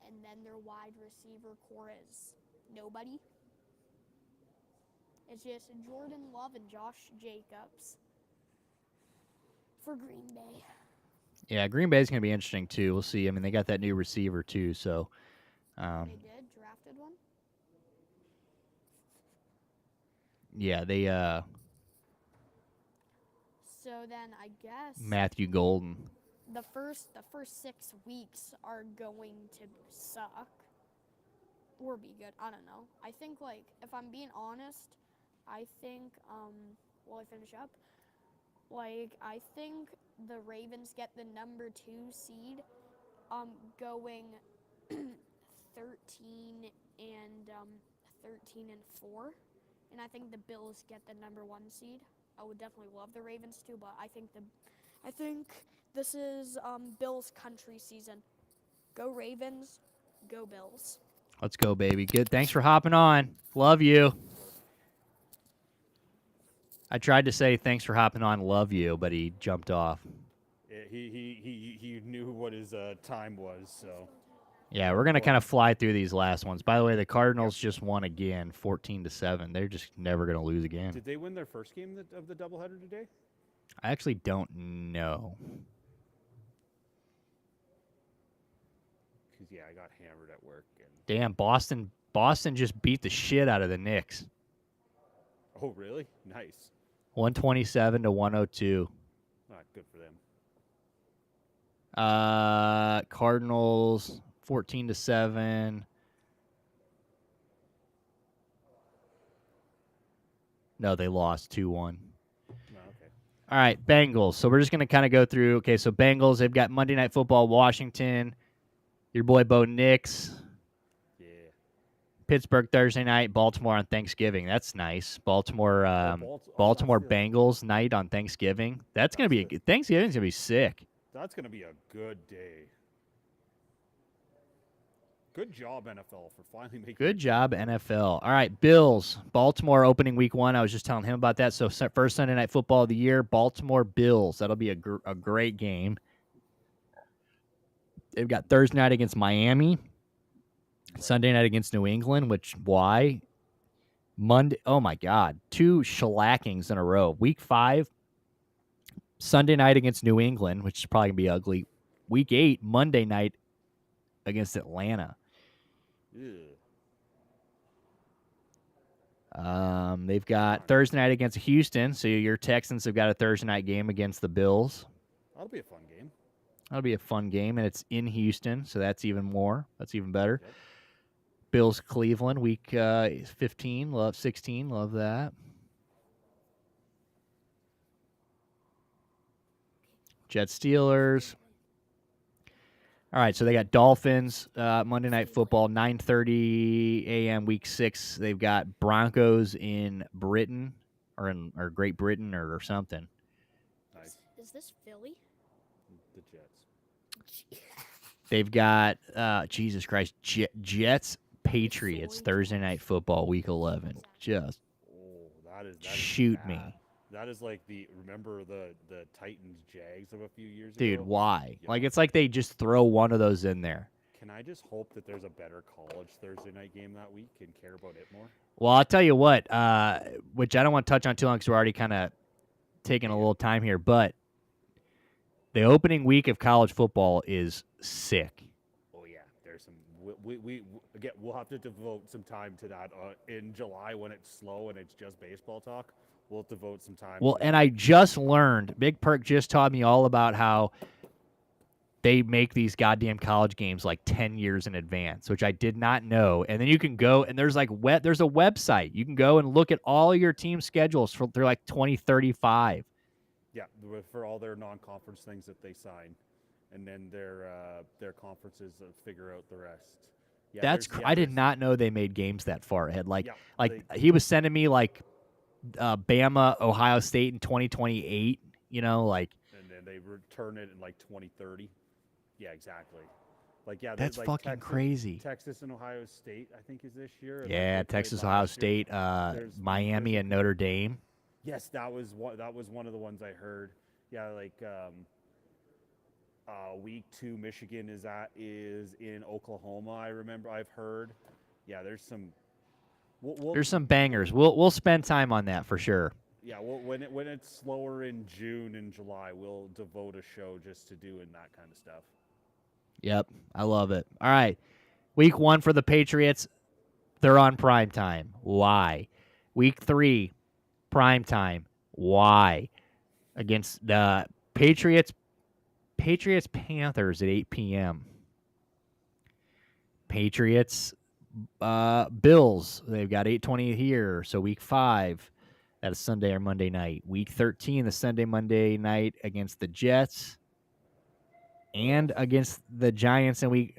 And then their wide receiver core is nobody. It's just Jordan Love and Josh Jacobs for Green Bay. Yeah, Green Bay's going to be interesting, too. We'll see. I mean, they got that new receiver, too, so. They did? Drafted one? Yeah, they, So then I guess Matthew Golden. the first 6 weeks are going to suck or be good. I don't know. I think, like, if I'm being honest, I think will I finish up? Like, I think the Ravens get the number 2 seed going 13 and 4, and I think the Bills get the number 1 seed. I would definitely love the Ravens too, but I think this is Bills country season. Go Ravens, go Bills. Let's go, baby. Good. Thanks for hopping on. Love you. I tried to say thanks for hopping on, love you, but he jumped off. Yeah, he knew what his time was, so. Yeah, we're gonna kind of fly through these last ones. By the way, the Cardinals just won again, 14-7. They're just never gonna lose again. Did they win their first game of the doubleheader today? I actually don't know. Because yeah, I got hammered at work. And Damn, Boston just beat the shit out of the Knicks. oh, really? Nice. 127-102. Not good for them. Cardinals 14-7. No, they lost 2-1. No, okay. All right, Bengals. So we're just going to kind of go through. Okay, so Bengals, they've got Monday Night Football, Washington. Your boy Bo Nix. Yeah. Pittsburgh Thursday night, Baltimore on Thanksgiving. That's nice. Baltimore Baltimore Bengals night on Thanksgiving. That's going to be Thanksgiving's going to be sick. That's going to be a good day. Good job, NFL, for finally making Good job, NFL. All right, Bills. Baltimore opening week 1. I was just telling him about that. So first Sunday Night Football of the year, Baltimore Bills. That'll be a great game. They've got Thursday night against Miami. Right. Sunday night against New England, which why? Monday, oh my God, 2 shellackings in a row. Week 5, Sunday night against New England, which is probably going to be ugly. Week 8, Monday night against Atlanta. They've got Thursday night against Houston, so your Texans have got a Thursday night game against the Bills. That'll be a fun game. That'll be a fun game, and it's in Houston, so that's even more. That's even better. Yep. Bills Cleveland week 15, 16, love that. Jets Steelers. All right, so they got Dolphins Monday Night Football 9:30 a.m. week 6. They've got Broncos in Britain or Great Britain or something. Nice. Is this Philly? The Jets. They've got Jesus Christ, Jets Patriots Thursday Night Football week 11. Just that is shoot bad. me. That is like remember the Titans Jags of a few years Dude, ago? why? Yeah. Like, it's like they just throw one of those in there. Can I just hope that there's a better college Thursday night game that week and care about it more? Well, I'll tell you what, which I don't want to touch on too long because we're already kind of taking a little time here, but the opening week of college football is sick. Oh yeah, there's some. We again, we'll have to devote some time to that in July when it's slow and it's just baseball talk. We'll devote some time. Well, to and that. I just learned, Big Perk just taught me all about how they make these goddamn college games like 10 years in advance, which I did not know. And then you can go and there's there's a website. You can go and look at all your team schedules through like 2035. Yeah, for all their non-conference things that they sign, and then their conferences figure out the rest. Yeah, I did not know they made games that far ahead. He was sending me like Bama, Ohio State in 2028, and then they return it in like 2030. Yeah, exactly. That's like fucking crazy. Texas and Ohio State, I think, is this year. Yeah, Texas, Ohio State, Miami, and Notre Dame. Yes, that was one of the ones I heard. Yeah, week 2 Michigan is in Oklahoma. I've heard. Yeah, there's some. There's some bangers. We'll spend time on that for sure. Yeah, when it's slower in June and July, we'll devote a show just to doing that kind of stuff. Yep, I love it. All right, week 1 for the Patriots, they're on prime time. Why? Week 3, prime time. Why? Against the Patriots Panthers at 8 p.m. Patriots Bills, they've got 8:20 here, so week 5, that is Sunday or Monday night. Week 13, the Sunday, Monday night against the Jets and against the Giants in week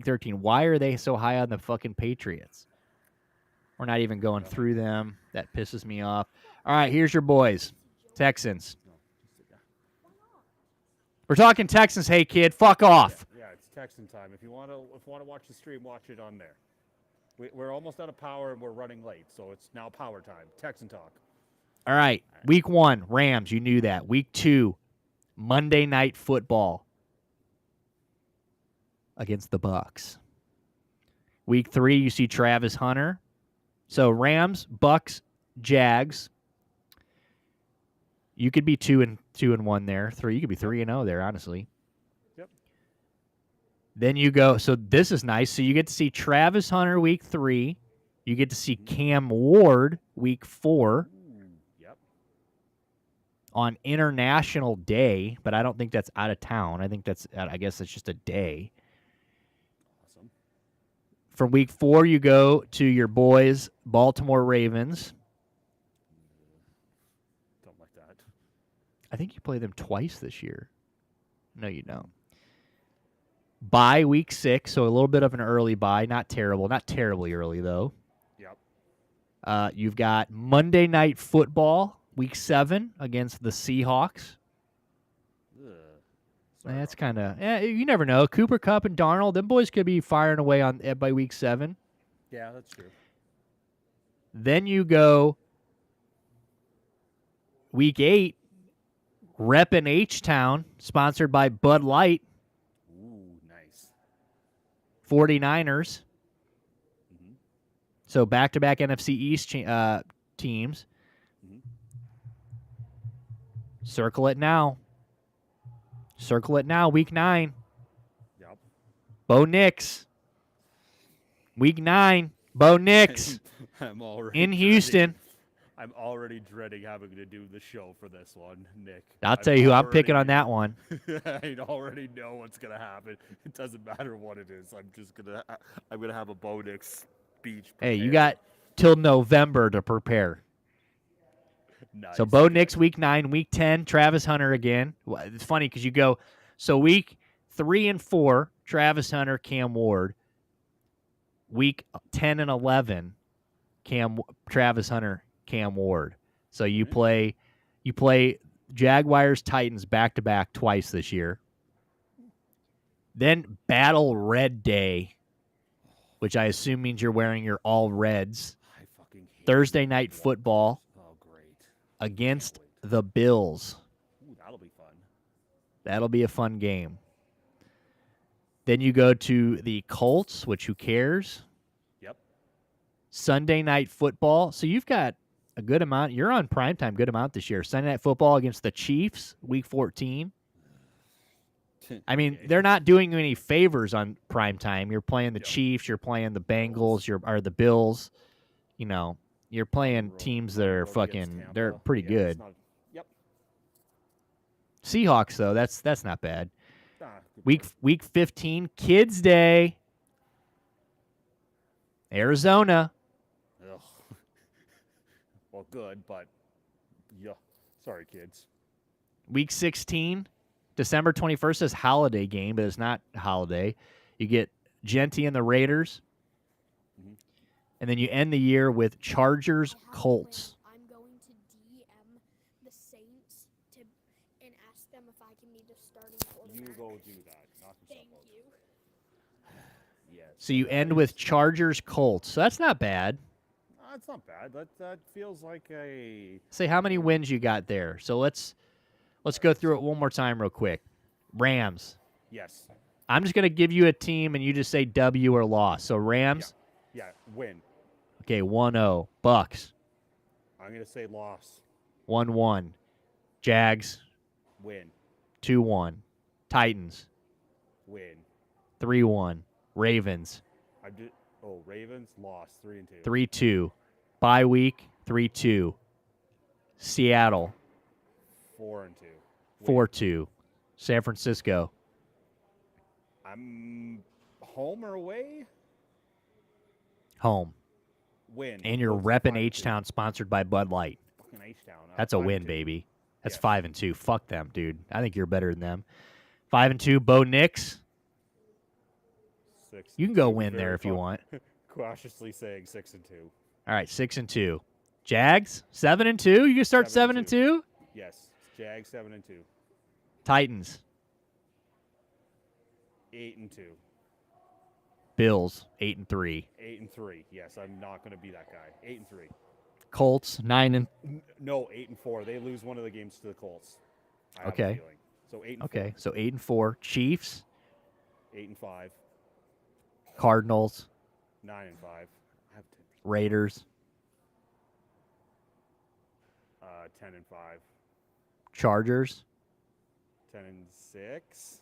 13. Why are they so high on the fucking Patriots? We're not even going through them. That pisses me off. All right, here's your boys, Texans. We're talking Texans. Hey, kid, fuck off. Yeah, it's Texan time. If you want to watch the stream, watch it on there. We're almost out of power and we're running late, so it's now power time. Texan talk. All right, week 1, Rams. You knew that. Week 2, Monday Night Football against the Bucks. Week 3, you see Travis Hunter. So Rams, Bucks, Jags. You could be 2-1 there. 3. You could be 3-0 there, honestly. Yep. Then you go. So this is nice. So you get to see Travis Hunter week 3. You get to see Cam Ward week 4. Yep. On International Day, but I don't think that's out of town. I guess that's just a day. Awesome. From week 4, you go to your boys, Baltimore Ravens. Don't like that. I think you play them twice this year. No, you don't. Bye week 6, so a little bit of an early bye. Not terrible. Not terribly early, though. Yep. You've got Monday Night Football, week 7, against the Seahawks. That's kind of... you never know. Cooper Kupp and Darnold, them boys could be firing away by week 7. Yeah, that's true. Then you go week 8, reppin' H-Town, sponsored by Bud Light. Ooh, nice. 49ers. Mm-hmm. So back-to-back NFC East teams. Mm-hmm. Circle it now. Week 9. Yep. Bo Nix. Week 9. Bo Nix. I'm already in Houston. I'm already dreading having to do the show for this one, Nick. I'll tell you who I'm picking on that one. I already know what's gonna happen. It doesn't matter what it is. I'm gonna have a Bo Nix speech. Hey, you prepared. got till November to prepare. Nice. So Bo Nix week 9, week 10, Travis Hunter again. Well, it's funny because you go, so week 3 and 4, Travis Hunter, Cam Ward. Week 10 and 11, Travis Hunter, Cam Ward. So you play Jaguars, Titans back to back twice this year. Then Battle Red Day, which I assume means you're wearing your all reds. I fucking hate Thursday Night Football. Oh, great. Against the Bills. Ooh, that'll be fun. That'll be a fun game. Then you go to the Colts, which who cares? Yep. Sunday Night Football. So you've got a good amount. You're on primetime good amount this year. Sunday Night Football against the Chiefs, Week 14. I mean, Okay. they're not doing you any favors on primetime. You're playing the Yep. Chiefs. You're playing the Bengals. Or the Bills. You know, you're playing road- teams on that the are road against fucking. They're Tampa. pretty Yeah, good. it's not- Yep. Seahawks though, that's not bad. Good Week 15, Kids Day. Arizona. point. Ugh. Well, good, but yeah. Sorry, kids. Week 16, December 21st is holiday game, but it's not holiday. You get Genty and the Raiders. Mhm. And then you end the year with Chargers, I have a Colts. plan. I'm going to DM the Saints and ask them if I can be the starting You quarterback. go do that. Knock yourself Thank out. you. Yes. So you end with Chargers, Colts. So that's not bad. It's not bad. That feels like a. Say how many wins you got there. So let's go through it one more time real quick. Rams. Yes. I'm just going to give you a team and you just say W or loss. So Rams, Yeah. Win. okay, 1-0. Bucks, I'm gonna say loss. 1-1. Jags, Win. 2-1. Titans, Win. 3-1. Ravens, I did. Oh, Ravens lost 3-2. 3-2. Bye week, 3-2. Seattle, 4-2. Win. 4-2. San Francisco, I'm home or away. home. Win. And you're Both repping 5-2. H-Town, sponsored by Bud Light. Fucking H-Town. That's a win, 5-2. baby. That's Yes. 5-2. Fuck them, dude. I think you're better than them. 5-2. Bo Nix. 6. You can go You'd be win there very if you fun- want. Cautiously saying 6-2. All right, 6-2. Jags 7-2. You can start 7-2. Yes. Jags 7-2. Titans, 8-2. Bills 8-3. 8-3. Yes, I'm not gonna be that guy. 8-3. Colts 9 No, 8-4. They lose one of the games to the Colts. I have Okay. a feeling. So 8-4. Okay, so 8-4. Chiefs, 8-5. Cardinals, 9-5. I have 10%. Raiders, 10-5. Chargers, 10-6.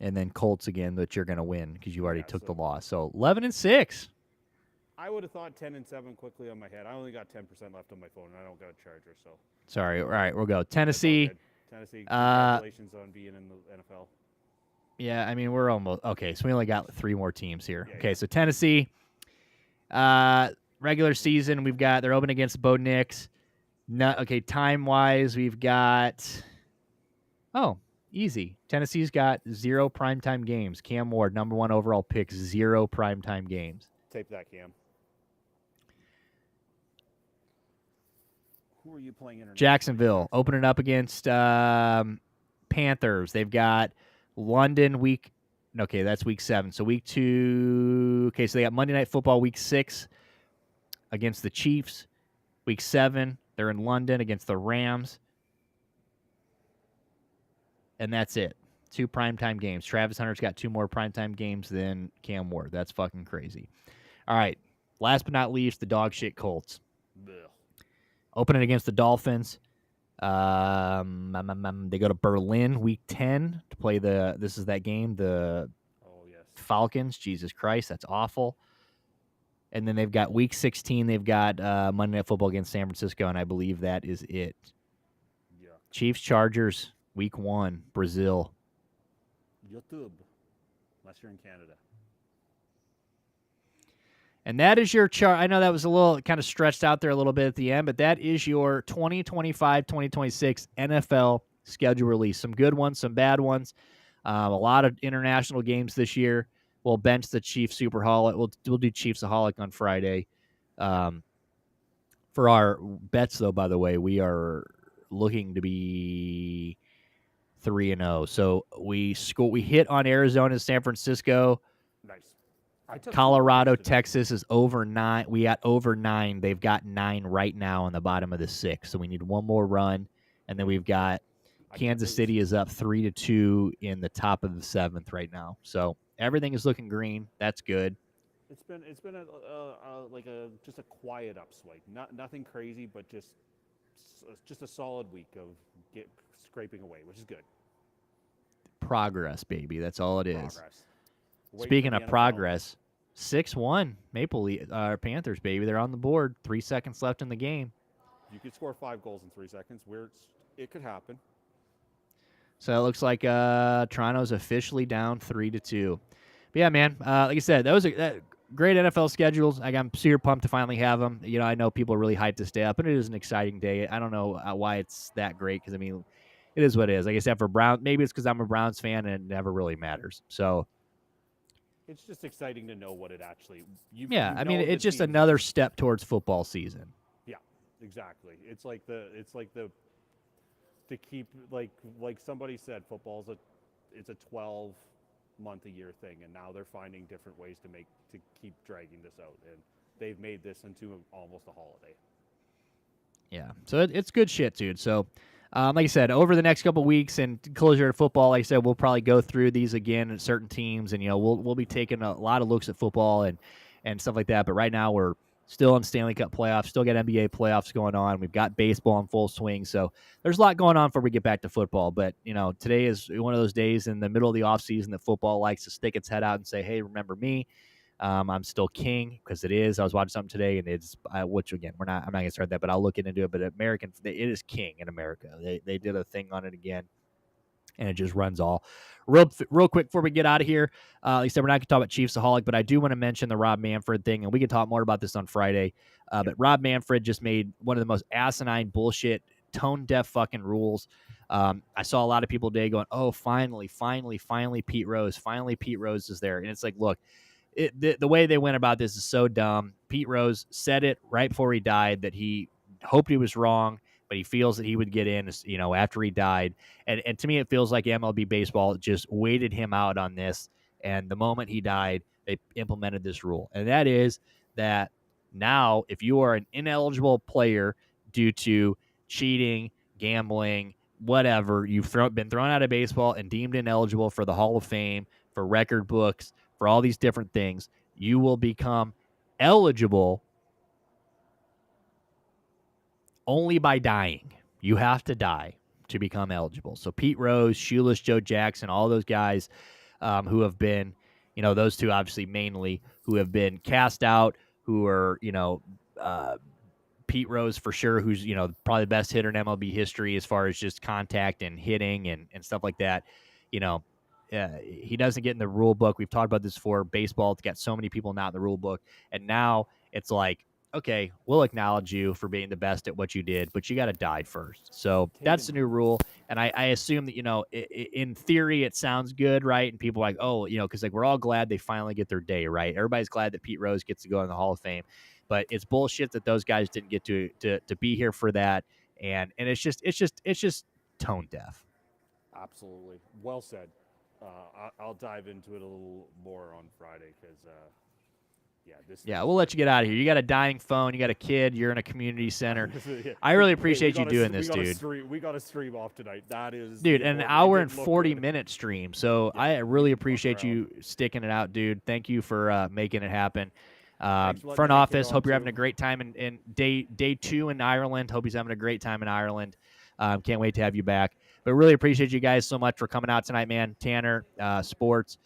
and then Colts again, that you're going to win because you already Yeah, took the so- loss. So 11-6. I would have thought 10-7 quickly on my head. I only got 10% left on my phone, and I don't got a charger, so Sorry. All right, we'll go. that's all Tennessee. good. Tennessee, congratulations on being in the NFL. Yeah, I mean, we're almost okay. So we only got 3 more teams here. Yeah, Okay, yeah. so Tennessee, regular season, they're open against Bo Nix. Okay, time wise, we've got easy. Tennessee's got 0 primetime games. Cam Ward, number 1 overall pick, 0 primetime games. Tape that, Cam. Who are you playing internationally? Jacksonville, opening up against Panthers. They've got London week. Okay, that's week 7. So week 2. Okay, so they got Monday Night Football week 6 against the Chiefs. Week 7, they're in London against the Rams. And that's it. 2 primetime games. Travis Hunter's got 2 more primetime games than Cam Ward. That's fucking crazy. All right. Last but not least, the dog shit Colts. Ugh. Opening against the Dolphins. They go to Berlin week 10 to play this is that game, the Oh, yes. Falcons. Jesus Christ, that's awful. And then they've got week 16, they've got Monday Night Football against San Francisco, and I believe that is it. Yeah. Chiefs, Chargers, week 1, Brazil. YouTube. Unless you're in Canada. And that is your chart. I know that was a little kind of stretched out there a little bit at the end, but that is your 2025-2026 NFL schedule release. Some good ones, some bad ones. A lot of international games this year. We'll bench the Chiefs Superholic. We'll do Chiefsaholic on Friday. For our bets, though, by the way, we are looking to be 3-0. So we hit on Arizona and San Francisco. Nice. I took Colorado, 2 today. Texas is over 9. We got over 9. They've got 9 right now on the bottom of the 6. So we need one more run. and then we've got I can't Kansas lose. City is up 3-2 in the top of the 7th right now. So everything is looking green. That's good. It's been a just a quiet upswing. Nothing crazy, but just a solid week of scraping away, which is good. Progress, baby. That's all it is. Progress. Wait for Speaking the of NFL. progress, 6-1 Panthers, baby. They're on the board. 3 seconds left in the game. You could score 5 goals in 3 seconds. It could happen. So it looks like Toronto's officially down 3-2. But yeah, man. Like I said, that was a great NFL schedules. I'm super pumped to finally have them. You know, I know people are really hyped to stay up, and it is an exciting day. I don't know why it's that great because I mean, it is what it is. Like I said, for Brown, maybe it's because I'm a Browns fan and it never really matters. So It's just exciting to know what it actually. yeah, I mean, it's just another step towards football season. Yeah, exactly. It's like the to keep like somebody said, it's a 12-month a year thing, and now they're finding different ways to keep dragging this out, and they've made this into almost a holiday. Yeah, so it's good shit, dude. So, like I said, over the next couple weeks and closer to football, like I said, we'll probably go through these again at certain teams, and we'll be taking a lot of looks at football and stuff like that. But right now we're still in Stanley Cup playoffs, still got NBA playoffs going on. We've got baseball in full swing, so there's a lot going on before we get back to football. But today is one of those days in the middle of the offseason that football likes to stick its head out and say, "Hey, remember me." I'm still king because it is. I was watching something today, and it's which again I'm not gonna start that, but I'll look into it. But it is king in America. They did a thing on it again, and it just runs all real quick before we get out of here. Like I said, we're not gonna talk about Chiefsaholic, but I do want to mention the Rob Manfred thing, and we can talk more about this on Friday. But Rob Manfred just made one of the most asinine bullshit, tone deaf fucking rules. I saw a lot of people today going, "Oh, finally, Pete Rose. Finally, Pete Rose is there," and it's like, look. The way they went about this is so dumb. Pete Rose said it right before he died that he hoped he was wrong, but he feels that he would get in, after he died. And to me, it feels like MLB baseball just waited him out on this. And the moment he died, they implemented this rule. And that is that now, if you are an ineligible player due to cheating, gambling, whatever, you've been thrown out of baseball and deemed ineligible for the Hall of Fame, for record books, for all these different things, you will become eligible only by dying. You have to die to become eligible. So Pete Rose, Shoeless Joe Jackson, all those guys who have been, those two obviously mainly, who have been cast out, who are, Pete Rose for sure, who's, probably the best hitter in MLB history as far as just contact and hitting and stuff like that. He doesn't get in the rule book. We've talked about this before. Baseball, it's got so many people not in the rule book. And now it's like, okay, we'll acknowledge you for being the best at what you did, but you got to die first. So that's the new rule. And I assume that, in theory, it sounds good, right? And people are like, oh, because we're all glad they finally get their day, right? Everybody's glad that Pete Rose gets to go in the Hall of Fame. But it's bullshit that those guys didn't get to be here for that. And it's just tone deaf. Absolutely. Well said. I'll dive into it a little more on Friday because, we'll let you get out of here. You got a dying phone. You got a kid. You're in a community center. I really appreciate you doing this, dude. We got to stream off tonight. That is, dude, an hour and 40-minute stream. So I really appreciate you sticking it out, dude. Thank you for making it happen. Front office, hope you're having a great time in day 2 in Ireland. Hope he's having a great time in Ireland. Can't wait to have you back. But really appreciate you guys so much for coming out tonight, man. Tanner, Sports,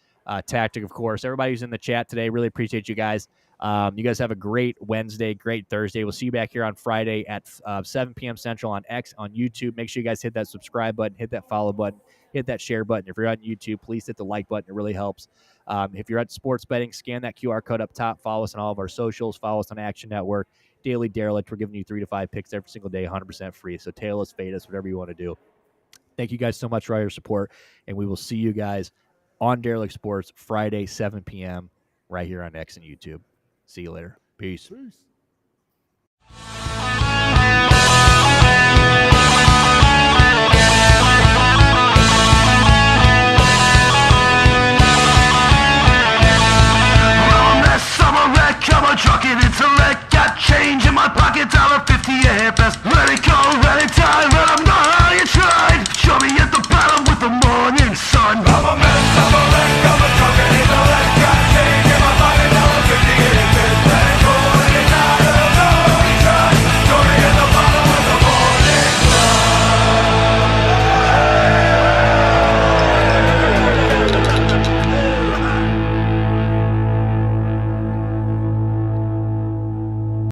Tactic, of course. Everybody who's in the chat today, really appreciate you guys. You guys have a great Wednesday, great Thursday. We'll see you back here on Friday at 7 p.m. Central on X on YouTube. Make sure you guys hit that subscribe button, hit that follow button, hit that share button. If you're on YouTube, please hit the like button. It really helps. If you're at sports betting, scan that QR code up top. Follow us on all of our socials. Follow us on Action Network. Daily Derelict. We're giving you 3 to 5 picks every single day, 100% free. So tail us, fade us, whatever you want to do. Thank you guys so much for all your support, and we will see you guys on Derelict Sports Friday, 7 p.m. right here on X and YouTube. See you later. Peace.